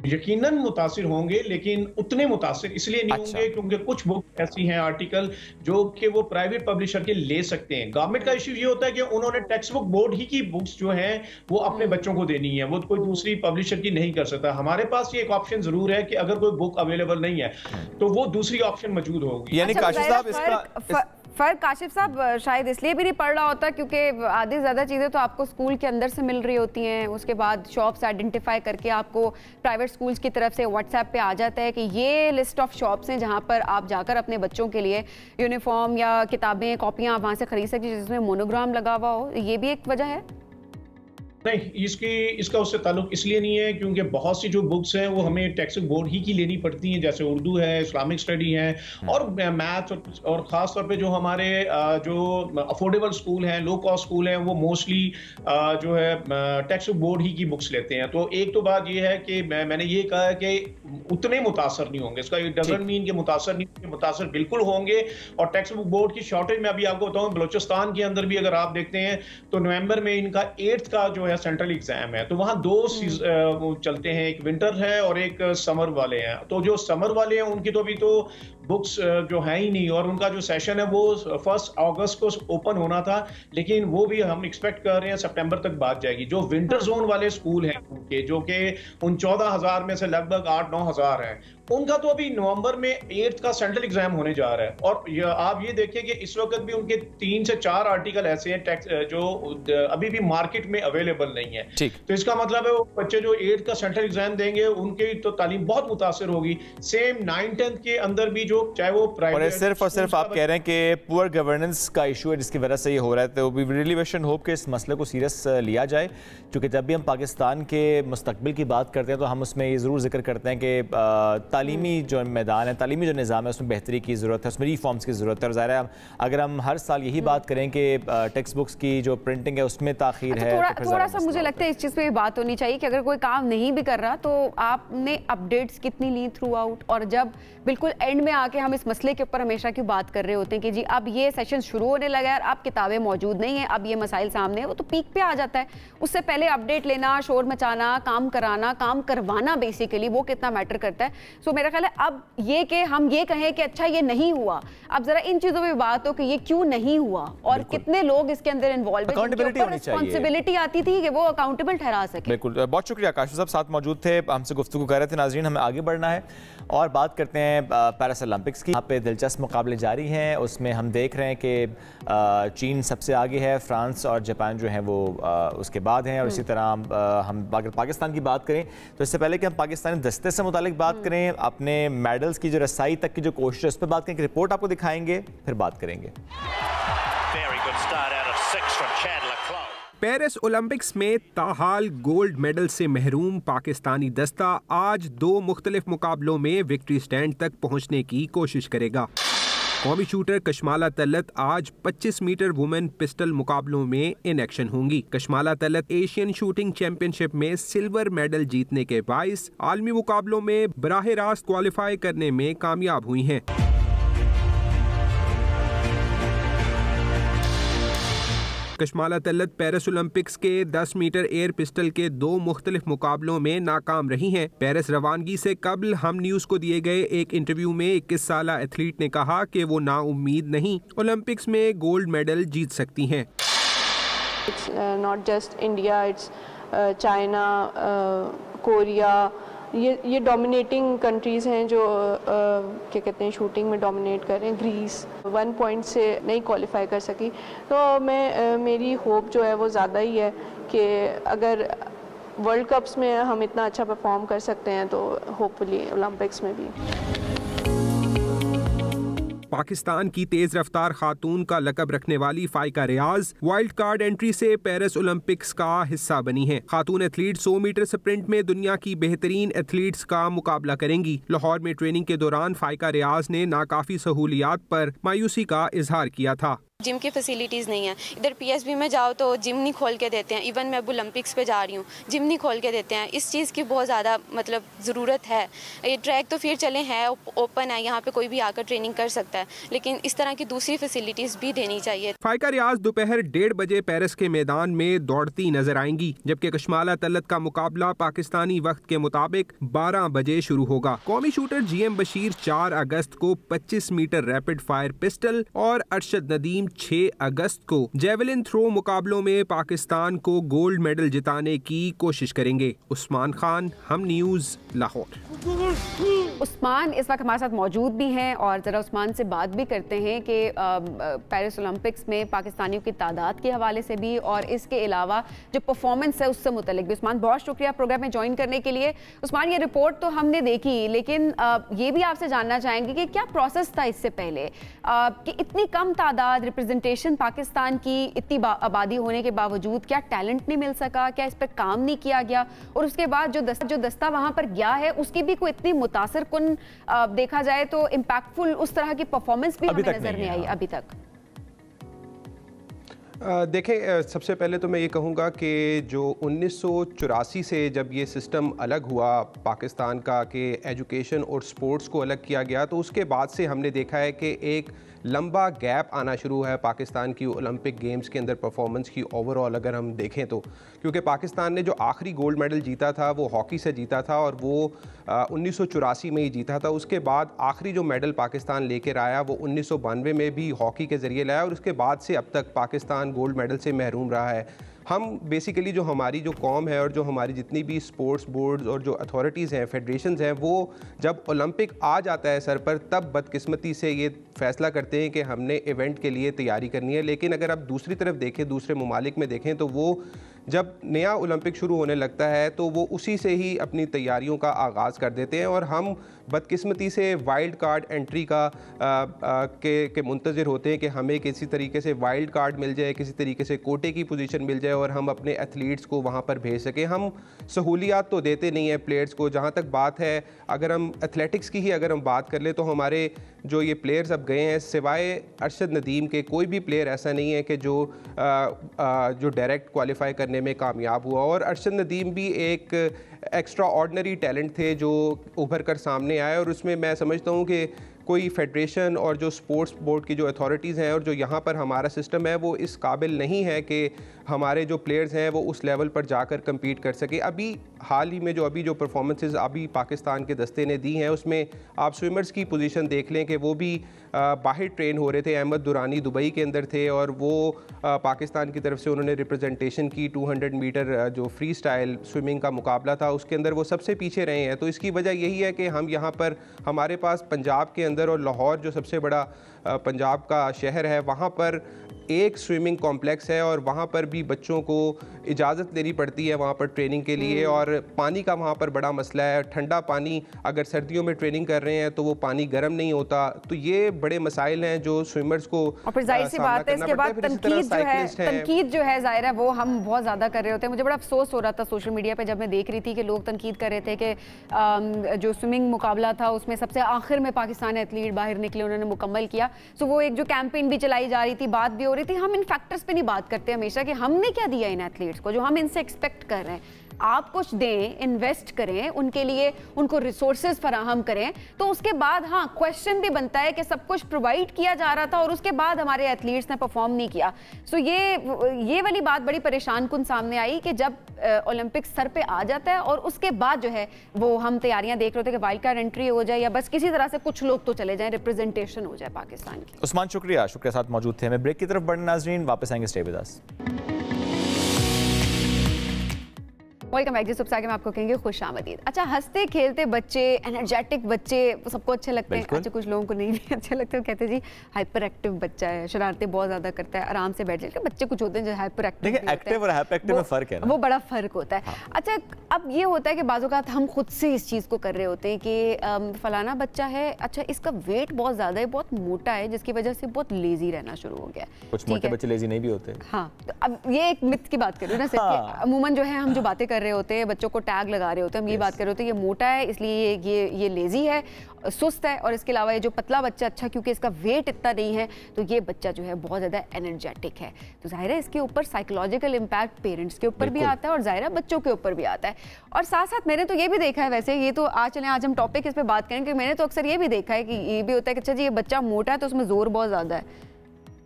F: यकीनन मुतासिर होंगे, लेकिन उतने मुतासिर इसलिए नहीं होंगे क्योंकि कुछ बुक ऐसी हैं, आर्टिकल जो कि वो प्राइवेट पब्लिशर के ले सकते हैं। गवर्नमेंट का इश्यू ये होता है कि उन्होंने टेक्स्ट बुक बोर्ड ही की बुक्स जो हैं वो अपने बच्चों को देनी है, वो कोई दूसरी पब्लिशर की नहीं कर सकता। हमारे पास ये एक ऑप्शन जरूर है कि अगर कोई बुक अवेलेबल नहीं है तो वो दूसरी ऑप्शन मौजूद होगी।
B: यानी काशिफ साहब इसका
A: फर्क काशिफ साहब शायद इसलिए भी नहीं पढ़ रहा होता क्योंकि आधी ज़्यादा चीज़ें तो आपको स्कूल के अंदर से मिल रही होती हैं, उसके बाद शॉप्स आइडेंटिफाई करके आपको प्राइवेट स्कूल्स की तरफ से व्हाट्सएप पे आ जाता है कि ये लिस्ट ऑफ शॉप्स हैं जहां पर आप जाकर अपने बच्चों के लिए यूनिफॉर्म या किताबें कॉपियां आप वहां से खरीद सकते हैं जिसमें मोनोग्राम लगा हुआ हो। ये भी एक वजह है?
F: नहीं, इसका उससे ताल्लुक इसलिए नहीं है क्योंकि बहुत सी जो बुक्स हैं वो हमें टेक्स्ट बोर्ड ही की लेनी पड़ती हैं, जैसे उर्दू है, इस्लामिक स्टडी है और मैथ, और ख़ास तौर पे जो हमारे जो अफोर्डेबल स्कूल हैं, लो कॉस्ट स्कूल हैं, वो मोस्टली जो है टेक्स्ट बोर्ड ही की बुक्स लेते हैं। तो एक तो बात ये है कि मैंने ये कहा है कि उतने मुतासर नहीं होंगे, इसका डजंट मीन कि मुतासर नहीं होंगे, मुतासर बिल्कुल होंगे। और टेक्स्ट बुक बोर्ड की शॉर्टेज में अभी आपको बताऊँ, बलोचिस्तान के अंदर भी अगर आप देखते हैं तो नवंबर में इनका 8th का जो सेंट्रल एग्जाम है, तो वहां 2 चलते हैं, एक विंटर है और एक समर वाले हैं। तो जो समर वाले हैं उनकी तो अभी तो बुक्स जो है ही नहीं, और उनका जो सेशन है वो 1 अगस्त को ओपन होना था, लेकिन वो भी हम एक्सपेक्ट कर रहे हैं सितंबर तक बात जाएगी। जो विंटर जोन वाले स्कूल हैं उनके, जो कि उन 14,000 में से लगभग 8-9 हजार हैं, उनका तो अभी नवंबर में 8th का सेंट्रल एग्जाम होने जा रहा है। और आप ये देखिए कि इस वक्त भी उनके 3 से 4 आर्टिकल ऐसे हैं जो अभी भी मार्केट में अवेलेबल नहीं है। तो इसका मतलब है वो बच्चे जो 8th का सेंट्रल एग्जाम देंगे उनकी तो तालीम बहुत मुतासिर होगी। सेम 9th-10th के अंदर भी जो चाहे वो प्राइवेट,
B: और सिर्फ आप कह रहे हैं कि पुअर गवर्नेंस का इशू है जिसकी वजह से ये हो रहा है, तो we really wish and hope कि इस मसले को सीरियस लिया जाए, क्योंकि जब भी हम पाकिस्तान के मुस्तकबिल की बात करते हैं तो हम उसमें ये ज़रूर जिक्र करते हैं कि तालीमी जो मैदान है, तालीमी जो निज़ाम है उसमें बेहतरी की ज़रूरत है, उसमें रिफॉर्म्स की ज़रूरत है। और ज़ाहिर है अगर हम हर साल यही बात करें कि टेक्स्ट बुक्स की जो प्रिंटिंग है उसमें ताख़ीर है,
A: थोड़ा सा मुझे लगता है इस चीज़ पे भी बात होनी चाहिए कि अगर कोई काम नहीं भी कर रहा तो आपने अपडेट्स कितनी ली थ्रू आउट, और जब बिल्कुल एंड में आके हम इस मसले के ऊपर हमेशा क्यों बात कर रहे होते हैं कि जी अब ये सेशन शुरू होने लगा है, अब किताबें मौजूद नहीं है, अब ये मसाइल सामने है, वो तो पीक पे आ जाता है। उससे पहले अपडेट लेना, शोर मचाना, काम कराना, काम करवाना, बेसिकली वो कितना मैटर करता है। सो मेरा ख्याल है अब ये कि हम ये कहें कि अच्छा ये नहीं हुआ, अब जरा इन चीजों पे बात हो कि ये क्यों नहीं हुआ और कितने लोग इसके अंदर इन्वॉल्व है, रिस्पॉन्सिबिलिटी आती थी कि वो अकाउंटेबल ठहरा सके।
B: बिल्कुल, बहुत शुक्रिया काशिफ साहब साथ मौजूद थे, हमसे गुफ्तगू कर रहे थे। नाज़रीन, हमें आगे बढ़ना है और बात करते हैं पैरिस ओलंपिक्स की। यहाँ पे दिलचस्प मुकाबले जारी हैं, उसमें हम देख रहे हैं कि चीन सबसे आगे है, फ्रांस और जापान जो हैं वो उसके बाद हैं, और इसी तरह हम अगर पाकिस्तान की बात करें तो इससे पहले कि हम पाकिस्तानी दस्ते से मुतालिक बात करें, अपने मेडल्स की जो रसाई तक की जो कोशिश है उस पर बात करें, रिपोर्ट आपको दिखाएंगे, फिर बात करेंगे।
G: पेरिस ओलंपिक्स में ताहाल गोल्ड मेडल से महरूम पाकिस्तानी दस्ता आज 2 मुख्तलिफ मुकाबलों में विक्ट्री स्टैंड तक पहुंचने की कोशिश करेगा। कौमी शूटर कशमाला तलत आज 25 मीटर वुमेन पिस्टल मुकाबलों में इन एक्शन होंगी। Kashmala Talat Asian shooting championship में सिल्वर मेडल जीतने के बाइस आलमी मुकाबलों में बराह रास्त क्वालिफाई करने में कामयाब हुई हैं। कशमाला तलत पेरिस ओलंपिक्स के 10 मीटर एयर पिस्टल के 2 मुख्तलिफ मुकाबलों में नाकाम रही हैं। पेरिस रवानगी से कबल हम न्यूज़ को दिए गए एक इंटरव्यू में 21 साला एथलीट ने कहा कि वो नाउम्मीद नहीं, ओलंपिक्स में गोल्ड मेडल जीत सकती हैं।
H: It's not just India, it's China, Korea, ये डोमिनेटिंग कंट्रीज़ हैं जो क्या कहते हैं शूटिंग में डोमिनेट कर रहे हैं। ग्रीस 1 पॉइंट से नहीं क्वालिफाई कर सकी, तो मेरी होप जो है वो ज़्यादा ही है कि अगर वर्ल्ड कप्स में हम इतना अच्छा परफॉर्म कर सकते हैं तो होपफुली ओलंपिक्स में भी।
G: पाकिस्तान की तेज रफ्तार खातून का लकब रखने वाली फाइका रियाज वाइल्ड कार्ड एंट्री से पेरिस ओलंपिक्स का हिस्सा बनी है। खातून एथलीट 100 मीटर स्प्रिंट में दुनिया की बेहतरीन एथलीट्स का मुकाबला करेंगी। लाहौर में ट्रेनिंग के दौरान फाइका रियाज ने नाकाफी सहूलियात पर मायूसी का इजहार किया था।
I: जिम की फैसिलिटीज़ नहीं है, इधर पीएसबी में जाओ तो जिम नहीं खोल के देते हैं। इवन मैं अब ओलंपिक्स पे जा रही हूँ, जिम नहीं खोल के देते हैं। इस चीज़ की बहुत ज़्यादा मतलब ज़रूरत है। ये ट्रैक तो फिर चले हैं, ओपन है, यहाँ पे कोई भी आकर ट्रेनिंग कर सकता है, लेकिन इस तरह की दूसरी फैसिलिटीज़ भी देनी चाहिए।
G: फाइका रियाज दोपहर 1:30 बजे पेरिस के मैदान में दौड़ती नजर आएंगी, जबकि कशमाला तल्लत का मुकाबला पाकिस्तानी वक्त के मुताबिक 12 बजे शुरू होगा। कौमी शूटर GM बशीर 4 अगस्त को 25 मीटर रैपिड फायर पिस्टल और अरशद नदीम 6 अगस्त को जेवलिन थ्रो मुकाबलों में पाकिस्तान को गोल्ड मेडल जिताने की कोशिश करेंगे। उस्मान खान, हम न्यूज़, लाहौर।
A: उस्मान इस वक्त हमारे साथ मौजूद भी हैं और ज़रा उस्मान से बात भी करते हैं कि पेरिस ओलंपिक्स में पाकिस्तानियों की तादाद के हवाले से भी और इसके अलावा जो परफॉर्मेंस है उससे मुतल्लिक भी। उस्मान, बहुत शुक्रिया प्रोग्राम में ज्वाइन करने के लिए। उस्मान, ये रिपोर्ट तो हमने देखी, लेकिन ये भी आपसे जानना चाहेंगे कि क्या प्रोसेस था इससे पहले कि इतनी कम तादाद, रिप्रेजेंटेशन पाकिस्तान की इतनी आबादी होने के बावजूद क्या टैलेंट नहीं मिल सका, क्या इस पर काम नहीं किया गया, और उसके बाद जो दस्ता वहाँ पर गया है उसकी भी कोई इतनी मुतासर कुन देखा जाए तो इम्पैक्टफुल उस तरह की परफॉर्मेंस भी हमें नजर नहीं आई अभी तक।
J: देखें, सबसे पहले तो मैं ये कहूँगा कि जो 1984 से जब ये सिस्टम अलग हुआ पाकिस्तान का कि एजुकेशन और स्पोर्ट्स को अलग किया गया, तो उसके बाद से हमने देखा है कि एक लंबा गैप आना शुरू है पाकिस्तान की ओलंपिक गेम्स के अंदर परफॉर्मेंस की ओवरऑल अगर हम देखें तो। क्योंकि पाकिस्तान ने जो आखिरी गोल्ड मेडल जीता था वो हॉकी से जीता था और वो 1984 में ही जीता था। उसके बाद आखिरी जो मेडल पाकिस्तान लेकर आया वो 1992 में भी हॉकी के ज़रिए लाया और उसके बाद से अब तक पाकिस्तान गोल्ड मेडल से महरूम रहा है। हम बेसिकली जो हमारी जो कौम है और जो हमारी जितनी भी स्पोर्ट्स बोर्ड्स और जो अथॉरिटीज़ हैं, फेडरेशंस हैं, वो जब ओलंपिक आ जाता है सर पर तब बदकिस्मती से ये फ़ैसला करते हैं कि हमने इवेंट के लिए तैयारी करनी है। लेकिन अगर आप दूसरी तरफ देखें, दूसरे ममालिक में देखें, तो वो जब नया ओलंपिक शुरू होने लगता है तो वो उसी से ही अपनी तैयारियों का आगाज़ कर देते हैं और हम बदकिस्मती से वाइल्ड कार्ड एंट्री का के मुंतज़िर होते हैं कि हमें किसी तरीके से वाइल्ड कार्ड मिल जाए, किसी तरीके से कोटे की पोजीशन मिल जाए और हम अपने एथलीट्स को वहाँ पर भेज सकें। हम सहूलियात तो देते नहीं हैं प्लेयर्स को। जहाँ तक बात है, अगर हम एथलेटिक्स की ही अगर हम बात कर लें तो हमारे जो ये प्लेयर्स अब गए हैं, सिवाय अरशद नदीम के कोई भी प्लेयर ऐसा नहीं है कि जो डायरेक्ट क्वालिफाई करने में कामयाब हुआ। और अरशद नदीम भी एक एक्स्ट्रा ऑर्डिनरी टैलेंट थे जो उभर कर सामने आए और उसमें मैं समझता हूँ कि कोई फेडरेशन और जो स्पोर्ट्स बोर्ड की जो अथॉरिटीज़ हैं और जो यहाँ पर हमारा सिस्टम है वो इस काबिल नहीं है कि हमारे जो प्लेयर्स हैं वो उस लेवल पर जाकर कम्पीट कर सके। अभी हाल ही में जो परफॉर्मेंसेस अभी पाकिस्तान के दस्ते ने दी हैं उसमें आप स्विमर्स की पोजीशन देख लें कि वो भी बाहर ट्रेन हो रहे थे। अहमद दुरानी दुबई के अंदर थे और वो पाकिस्तान की तरफ से उन्होंने रिप्रेजेंटेशन की 200 मीटर जो फ्री स्टाइल स्विमिंग का मुकाबला था उसके अंदर वो सबसे पीछे रहे हैं। तो इसकी वजह यही है कि हम यहाँ पर हमारे पास पंजाब के अंदर और लाहौर जो सबसे बड़ा पंजाब का शहर है वहाँ पर एक स्विमिंग कॉम्प्लेक्स है और वहाँ पर भी बच्चों को इजाज़त लेनी पड़ती है वहाँ पर ट्रेनिंग के लिए और पानी का वहाँ पर बड़ा मसला है। ठंडा पानी, अगर सर्दियों में ट्रेनिंग कर रहे हैं तो वो पानी गर्म नहीं होता। तो ये बड़े मसाइल हैं जो स्विमर्स को
A: और फिर जाहिर सी बात है इसके बाद तनकीद जो है जाहिर है वो हम बहुत ज़्यादा कर रहे होते हैं। मुझे बड़ा अफसोस हो रहा था सोशल मीडिया पर जब मैं देख रही थी कि लोग तनकीद कर रहे थे कि जो स्विमिंग मुकाबला था उसमें सबसे आखिर में पाकिस्तानी एथलीट बाहर निकले, उन्होंने मुकम्मल किया। सो वो एक जो कैंपेन भी चलाई जा रही थी, बात भी हो रही थी। हम इन फैक्टर्स पे नहीं बात करते हमेशा कि हमने क्या दिया इन एथलीट्स को जो हम इनसे एक्सपेक्ट कर रहे हैं। आप कुछ दें, इन्वेस्ट करें, उनके लिए उनको रिसोर्सेज फराहम करें, तो उसके बाद हाँ क्वेश्चन भी बनता है कि सब कुछ प्रोवाइड किया जा रहा था और उसके बाद हमारे एथलीट्स ने परफॉर्म नहीं किया। सो ये वाली बात बड़ी परेशान कुन सामने आई कि जब ओलंपिक सर पे आ जाता है और उसके बाद जो है वो हम तैयारियां देख रहे थे कि वाइल्ड कार्ड एंट्री हो जाए या बस किसी तरह से कुछ लोग तो चले जाएं, रिप्रेजेंटेशन हो जाए पाकिस्तान की।
B: उस्मान शुक्रिया साथ मौजूद थे। हमें ब्रेक की तरफ बढ़ना नाज़रीन, वापस आएंगे, stay with us.
A: Welcome back जी। सबसे आगे मैं आपको कहेंगे खुश आमदीद। अच्छा, हंसते खेलते बच्चे, एनर्जेटिक बच्चे सबको अच्छे लगते हैं। अच्छा, कुछ लोगों को नहीं भी अच्छे लगते, वो कहते हैं जी हाइपर एक्टिव बच्चा है, शरारतें बहुत ज्यादा करता है, आराम से बैठ जाए। बच्चे कुछ होते हैं जो हाइपर एक्टिव।
B: देखिए, एक्टिव और हाइपर एक्टिव में फर्क है ना,
A: वो बड़ा फर्क होता है। अच्छा, अब ये होता है कि बाज़ औक़ात हम खुद से इस चीज़ को कर रहे होते हैं कि फलाना बच्चा है, अच्छा इसका वेट बहुत ज़्यादा है, बहुत मोटा है, जिसकी वजह से बहुत लेजी रहना शुरू हो गया।
B: कुछ मोटे बच्चे लेजी नहीं भी होते।
A: हाँ, तो अब ये एक मिथ की बात कर रही हूँ ना सिर्फ। अमूमन जो है हम जो बातें कर रहे होते हैं, बच्चों को टैग लगा रहे होते हैं, हम ये बात कर रहे होते हैं ये मोटा है इसलिए ये लेजी है, सुस्त है, और इसके अलावा ये जो पतला बच्चा, अच्छा क्योंकि इसका वेट इतना नहीं है तो ये बच्चा जो है बहुत ज़्यादा एनर्जेटिक है। तो जाहिर है इसके ऊपर साइकोलॉजिकल इम्पैक्ट पेरेंट्स के ऊपर भी आता है और जाहिर है बच्चों के ऊपर भी आता है। और साथ साथ मैंने तो ये भी देखा है, वैसे ये तो आज हम टॉपिक इस पर बात करें कि मैंने तो अक्सर ये भी देखा है कि ये भी होता है कि अच्छा जी ये बच्चा मोटा है तो उसमें जोर बहुत ज़्यादा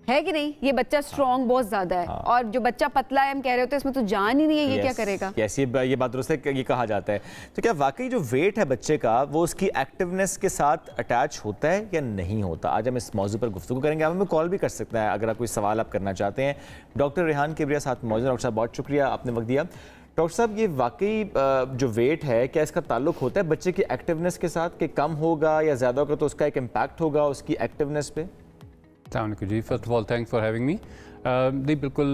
A: है कि नहीं, ये बच्चा स्ट्रॉन्ग बहुत ज्यादा है, और जो बच्चा पतला है हम कह रहे होते हैं इसमें तो जान ही नहीं है, ये क्या करेगा।
B: ये बात दुरुस्त है, ये कहा जाता है। तो क्या वाकई जो वेट है बच्चे का वो उसकी एक्टिवनेस के साथ अटैच होता है या नहीं होता? आज हम इस मौजू पर गुफ्तगू करेंगे। आप हमें कॉल भी कर सकते हैं अगर आप कोई सवाल आप करना चाहते हैं। डॉक्टर रेहान किबरिया साथ मौजूद। डॉक्टर साहब बहुत शुक्रिया, आपने वक्त दिया। डॉक्टर साहब, ये वाकई जो वेट है क्या इसका ताल्लुक होता है बच्चे की एक्टिवनेस के साथ, कि कम होगा या ज़्यादा होगा तो उसका एक इम्पैक्ट होगा उसकी एक्टिवनेस पे?
K: जी, first of all thanks for having me. जी बिल्कुल,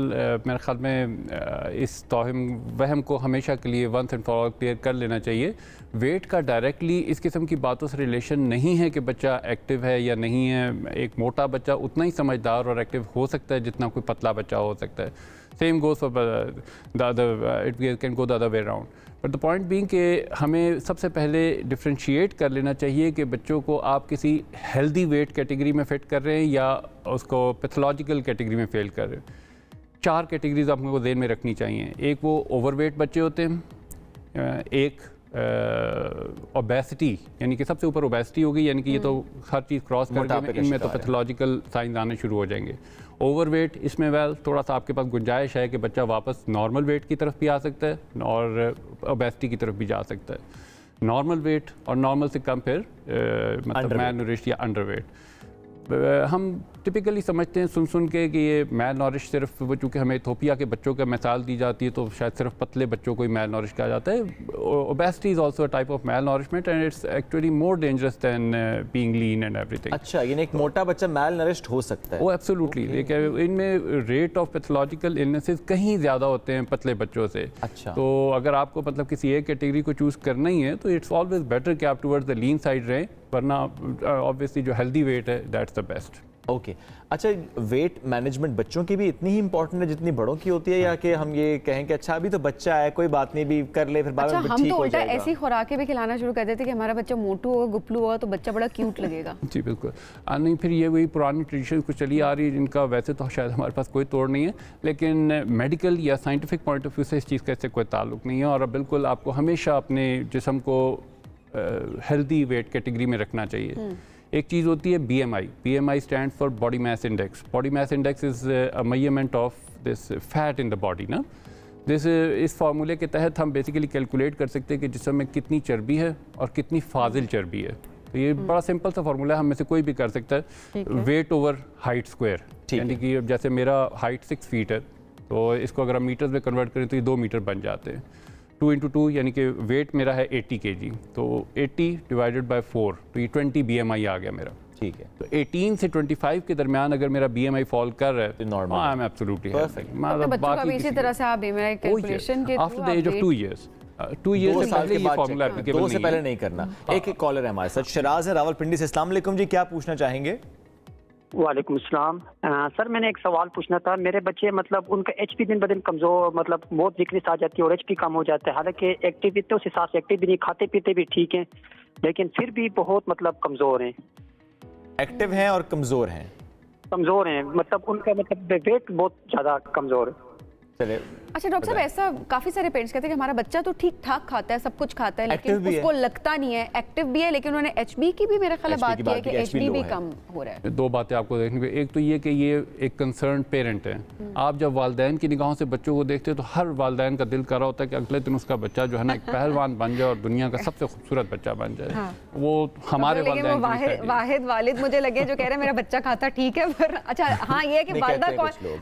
K: मेरे ख्याल में इस वहम को हमेशा के लिए once and for all clear कर लेना चाहिए। वेट का डायरेक्टली इस किस्म की बातों से रिलेशन नहीं है कि बच्चा एक्टिव है या नहीं है। एक मोटा बच्चा उतना ही समझदार और एक्टिव हो सकता है जितना कोई पतला बच्चा हो सकता है। Same goes for the other, it can go the other way around. But the point being कि हमें सबसे पहले डिफ्रेंशिएट कर लेना चाहिए कि बच्चों को आप किसी हेल्दी वेट कैटेगरी में फिट कर रहे हैं या उसको पैथोलॉजिकल कैटेगरी में फेल कर रहे हैं। 4 कैटेगरीज आपको ज़हन में रखनी चाहिए। एक वो ओवरवेट बच्चे होते हैं, एक ओबेसिटी, यानी कि सबसे ऊपर ओबेसिटी होगी, यानी कि ये तो हर चीज़ क्रॉस कर गए, इनमें तो पैथोलॉजिकल साइंस आने शुरू हो जाएंगे। ओवरवेट, इसमें थोड़ा सा आपके पास गुंजाइश है कि बच्चा वापस नॉर्मल वेट की तरफ भी आ सकता है और ओबेसिटी की तरफ भी जा सकता है। नॉर्मल वेट और नॉर्मल से कम फिर मतलब मैल नूरिश या अंडरवेट। हम टिपिकली समझते हैं सुन के कि ये मैल नॉरिश सिर्फ वो, चूँकि हमें इथोपिया के बच्चों का मिसाल दी जाती है तो शायद सिर्फ पतले बच्चों को ही मैल नॉरिश कहा जाता है। Obesity is also a type of malnourishment and it's actually more dangerous than being lean and everything.
B: अच्छा, यानी एक मोटा बच्चा मैल नरिश्ड हो सकता है?
K: वो एब्सोल्युटली, लेकिन इनमें रेट ऑफ पैथोलॉजिकल इलनेसेस कहीं ज़्यादा होते हैं पतले बच्चों से।
B: अच्छा,
K: तो अगर आपको मतलब किसी एक कैटेगरी को चूज़ करना ही है तो इट्स ऑलवेज बेटर कि आप टुवर्ड्स द लीन साइड रहें, वरना ऑब्वियसली जो हेल्दी वेट है दैट्स द बेस्ट।
B: ओके, अच्छा, वेट मैनेजमेंट बच्चों की भी इतनी ही इंपॉर्टेंट है जितनी बड़ों की होती है, या कि हम ये कहें कि अच्छा अभी तो बच्चा है कोई बात नहीं भी कर ले फिर बाद में ठीक हो जाएगा? हम तो उल्टा
A: ऐसी खुराकें भी खिलाना शुरू कर देते कि हमारा बच्चा मोटू होगा, गुपलू होगा तो बच्चा बड़ा क्यूट लगेगा।
K: जी बिल्कुल। नहीं, फिर ये वही पुरानी ट्रेडिशन कुछ चली आ रही है जिनका वैसे तो शायद हमारे पास कोई तोड़ नहीं है, लेकिन मेडिकल या साइंटिफिक पॉइंट ऑफ व्यू से इस चीज़ का इससे कोई ताल्लुक नहीं है। और बिल्कुल आपको हमेशा अपने जिस्म को हेल्दी वेट कैटेगरी में रखना चाहिए। एक चीज़ होती है BMI। BMI stands for body mass index. Body mass index is a measurement of this fat in the body ना। इस फार्मूले के तहत हम बेसिकली कैलकुलेट कर सकते हैं कि जिस्म में कितनी चर्बी है और कितनी फाजिल चर्बी है। तो ये बड़ा सिंपल सा फार्मूला है, हम में से कोई भी कर सकता है। वेट ओवर हाइट स्क्वायर, यानी कि जैसे मेरा हाइट 6 फीट है तो इसको अगर हम मीटर्स में कन्वर्ट करें तो ये 2 मीटर बन जाते हैं। 2 × 2 यानी कि वेट मेरा है 80 kg, तो 80 डिवाइडेड बाय 4 तो ये 20 BMI आ गया मेरा।
B: ठीक है,
K: तो 18 से 25 के दरमियान अगर मेरा BMI फॉल कर रहा है तो normal, I am absolutely perfect.
A: बाकी इसी तरह से आप BMI कैलकुलेशन के
K: after the age of 2 years 2 years से पहले ये फार्मूला एप्लीकेबल नहीं है।
B: 2 से पहले नहीं करना। एक कॉलर है हमारे साथ, शिराज है रावलपिंडी से। अस्सलाम वालेकुम जी, क्या पूछना चाहेंगे?
L: वालेकुम अस्सलाम। सर मैंने एक सवाल पूछना था। मेरे बच्चे मतलब उनका HP दिन ब दिन कमजोर, मतलब बहुत वीकनेस आ जाती है और HP कम हो जाता है। हालांकि एक्टिव भी तो उस हिसाब से एक्टिव भी नहीं, खाते पीते भी ठीक हैं, लेकिन फिर भी बहुत मतलब कमजोर हैं।
B: एक्टिव हैं और कमजोर हैं?
L: कमजोर हैं, मतलब उनका मतलब वेट बहुत ज्यादा कमजोर है।
A: अच्छा डॉक्टर साहब, ऐसा काफी सारे पेरेंट्स कहते हैं कि हमारा बच्चा तो ठीक ठाक खाता है, सब कुछ खाता है, लेकिन उसको लगता नहीं है, एक्टिव भी है, लेकिन उन्होंने HB की भी मेरा ख्याल बात की है कि HB भी कम हो रहा है।
K: 2 बातें आपको देखने को, एक तो ये कि ये एक कंसर्न पेरेंट है। आप जब वालिदैन की निगाहों से बच्चों को देखते हो तो हर वालिदैन का दिल कर रहा होता है कि अगले दिन उसका बच्चा जो है ना एक पहलवान बन जाए और दुनिया का सबसे खूबसूरत बच्चा बन जाए। वो हमारे
A: वाहिद वालिद मुझे लगे जो कह रहे हैं मेरा बच्चा खाता ठीक है, पर अच्छा हाँ ये है कि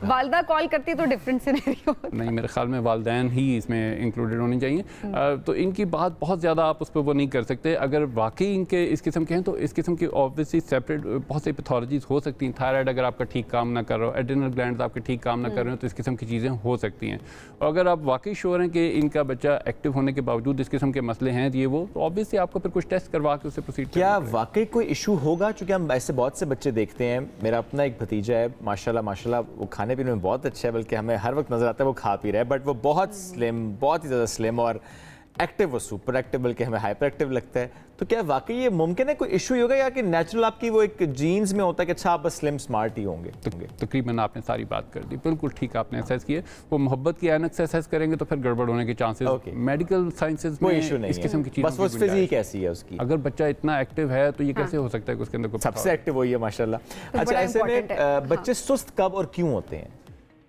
A: वालिदा कॉल करती है तो डिफरेंट सिनेरियो
K: नहीं, मेरे ख्याल में वालिदैन ही इसमें इंक्लूडेड होने चाहिए। तो इनकी बात बहुत ज़्यादा आप उस पर वो नहीं कर सकते। अगर वाकई इनके इस किस्म के हैं तो इस किस्म की ऑब्वियसली सेपरेट बहुत सी पैथोलॉजीज हो सकती हैं। थायराइड अगर आपका ठीक काम ना कर रहा हो, एड्रिनल ग्लैंड्स आपके ठीक काम ना कर रहे हो, तो इस किस्म की चीज़ें हो सकती हैं। और अगर आप वाकई श्योर हैं कि इनका बच्चा एक्टिव होने के बावजूद इस किस्म के मसले हैं ये वो, तो ऑब्वियसली आपको फिर कुछ टेस्ट करवा के उससे प्रोसीड
B: क्या वाकई कोई इशू होगा? चूँकि हम ऐसे बहुत से बच्चे देखते हैं, मेरा अपना एक भतीजा है, माशाल्लाह वो खाने पीने में बहुत अच्छा है, बल्कि हमें हर वक्त नजर आता है वो खा पी रहा है, बट वो बहुत स्लिम, बहुत ही ज़्यादा स्लिम और एक्टिव, वो सुपर एक्टिव, बल्कि हमें हाइपर एक्टिव लगता है। तो क्या वाकई ये मुमकिन है, कोई इशू होगा, या कि नेचुरल आपकी वो एक जीन्स में होता है कि अच्छा आप बस स्लिम स्मार्ट ही होंगे?
K: तकरीबन आपने सारी बात कर दी, बिल्कुल ठीक आपने असेस किए। वो मोहब्बत की ऐनक से असेस करेंगे तो फिर गड़बड़ होने के चांसेस मेडिकल साइंसेज में
B: इशू नहीं,
K: इस किस्म की चीज़,
B: बस वो फिजिक कैसी है उसकी।
K: अगर बच्चा इतना एक्टिव है तो ये कैसे हो सकता है कि उसके अंदर
B: सबसे एक्टिव वही है माशाल्लाह। अच्छा, ऐसे में बच्चे सुस्त कब और क्यों होते हैं?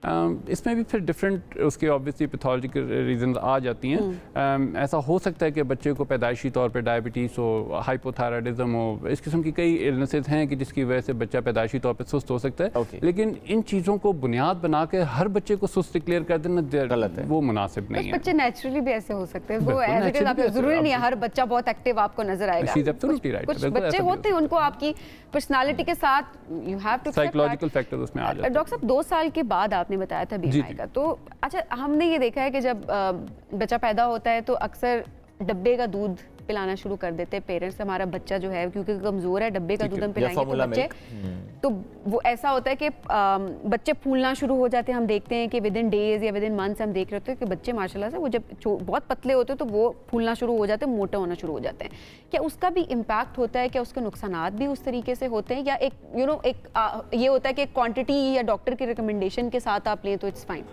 K: इसमें भी फिर डिफरेंट उसके ऑब्वियसली पैथोलॉजिकल रीजन आ जाती हैं। ऐसा हो सकता है कि बच्चे को पैदाइशी तौर पे डायबिटीज़ हो, हाइपोथायराइडिज्म हो, इस किस्म की कई इलनेसेस हैं कि जिसकी वजह से बच्चा पैदाइशी तौर पे सुस्त हो सकता है। लेकिन इन चीज़ों को बुनियाद बना के हर बच्चे को सुस्त डिक्लेयर कर देना गलत है, वो मुनासिब नहीं है।
A: बच्चे नेचुरली भी ऐसे हो सकते हैं, वो एज इट इज, आप जरूरी नहीं है हर बच्चा बहुत एक्टिव आपको नजर आएगा। कुछ बच्चे होते हैं उनको आपकी पर्सनालिटी के साथ you have to
K: psychological factor उसमें आ जाता है।
A: डॉक्टर साहब 2 साल के बाद आपने बताया था बीमारी का, तो अच्छा हमने ये देखा है कि जब बच्चा पैदा होता है तो अक्सर डब्बे का दूध पिलाना शुरू कर देते हैं पेरेंट्स। हमारा बच्चा जो है क्योंकि कमजोर है, डब्बे का दूध हम पिलाएंगे तो बच्चे, तो वो ऐसा होता है कि बच्चे फूलना शुरू हो जाते हैं। हम देखते हैं कि विद इन डेज या विद इन मंथ्स हम देख रहे होते हैं कि बच्चे माशाल्लाह से वो जब बहुत पतले होते हैं तो वो फूलना शुरू हो जाते हैं, मोटा होना शुरू हो जाते हैं। क्या उसका भी इम्पैक्ट होता है? क्या उसके नुकसानात भी उस तरीके से होते हैं, या एक ये होता है कि क्वांटिटी या डॉक्टर की रिकमेंडेशन के साथ आप लें तो इट्स फाइन?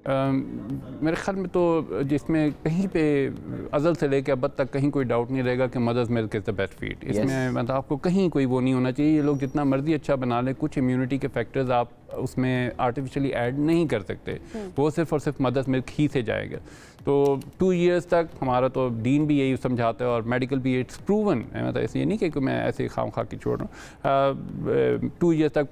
K: मेरे ख्याल में तो जिसमें कहीं पे अज़ल से लेकर अब तक कहीं कोई डाउट नहीं रहेगा कि mother's milk is the best feed. इसमें मतलब आपको कहीं कोई वो नहीं होना चाहिए। ये लोग जितना मर्जी अच्छा बना लें, कुछ इम्यूनिटी के फैक्टर्स आप उसमें आर्टिफिशियली ऐड नहीं कर सकते, वो सिर्फ और सिर्फ मदर्स मिल्क ही से जाएगा। तो 2 इयर्स तक हमारा तो डीन भी यही समझाता है और मेडिकल भी इट्स प्रूवन, मतलब ऐसे ये नहीं कि मैं ऐसे खाम खा के छोड़ रहा हूँ। 2 इयर्स तक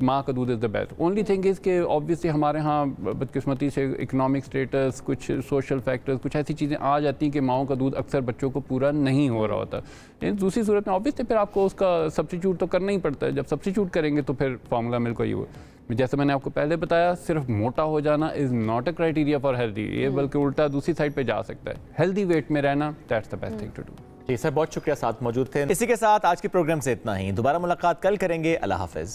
K: माँ का दूध is the best. Only thing is कि ऑब्वियसली हमारे यहाँ बदकिस्मती से इकोनॉमिक स्टेटस, कुछ सोशल फैक्टर्स, कुछ ऐसी चीज़ें आ जाती हैं कि माँओं का दूध अक्सर बच्चों को पूरा नहीं हो रहा होता। लेकिन दूसरी सूरत में ऑब्वियसली फिर आपको उसका सब्स्टिट्यूट तो करना ही पड़ता है। जब सब्स्टिट्यूट करेंगे तो फिर फार्मूला मिल्क ही हो। जैसे मैंने आपको पहले बताया, सिर्फ मोटा हो जाना is not a criteria for healthy. ये बल्कि उल्टा दूसरी साइड पे जा सकता है। हेल्दी वेट में रहना, that's the best thing to do.
B: जी सर, बहुत शुक्रिया साथ मौजूद थे। इसी के साथ आज के प्रोग्राम से इतना ही। दोबारा मुलाकात कल करेंगे। अल्लाह हाफिज़।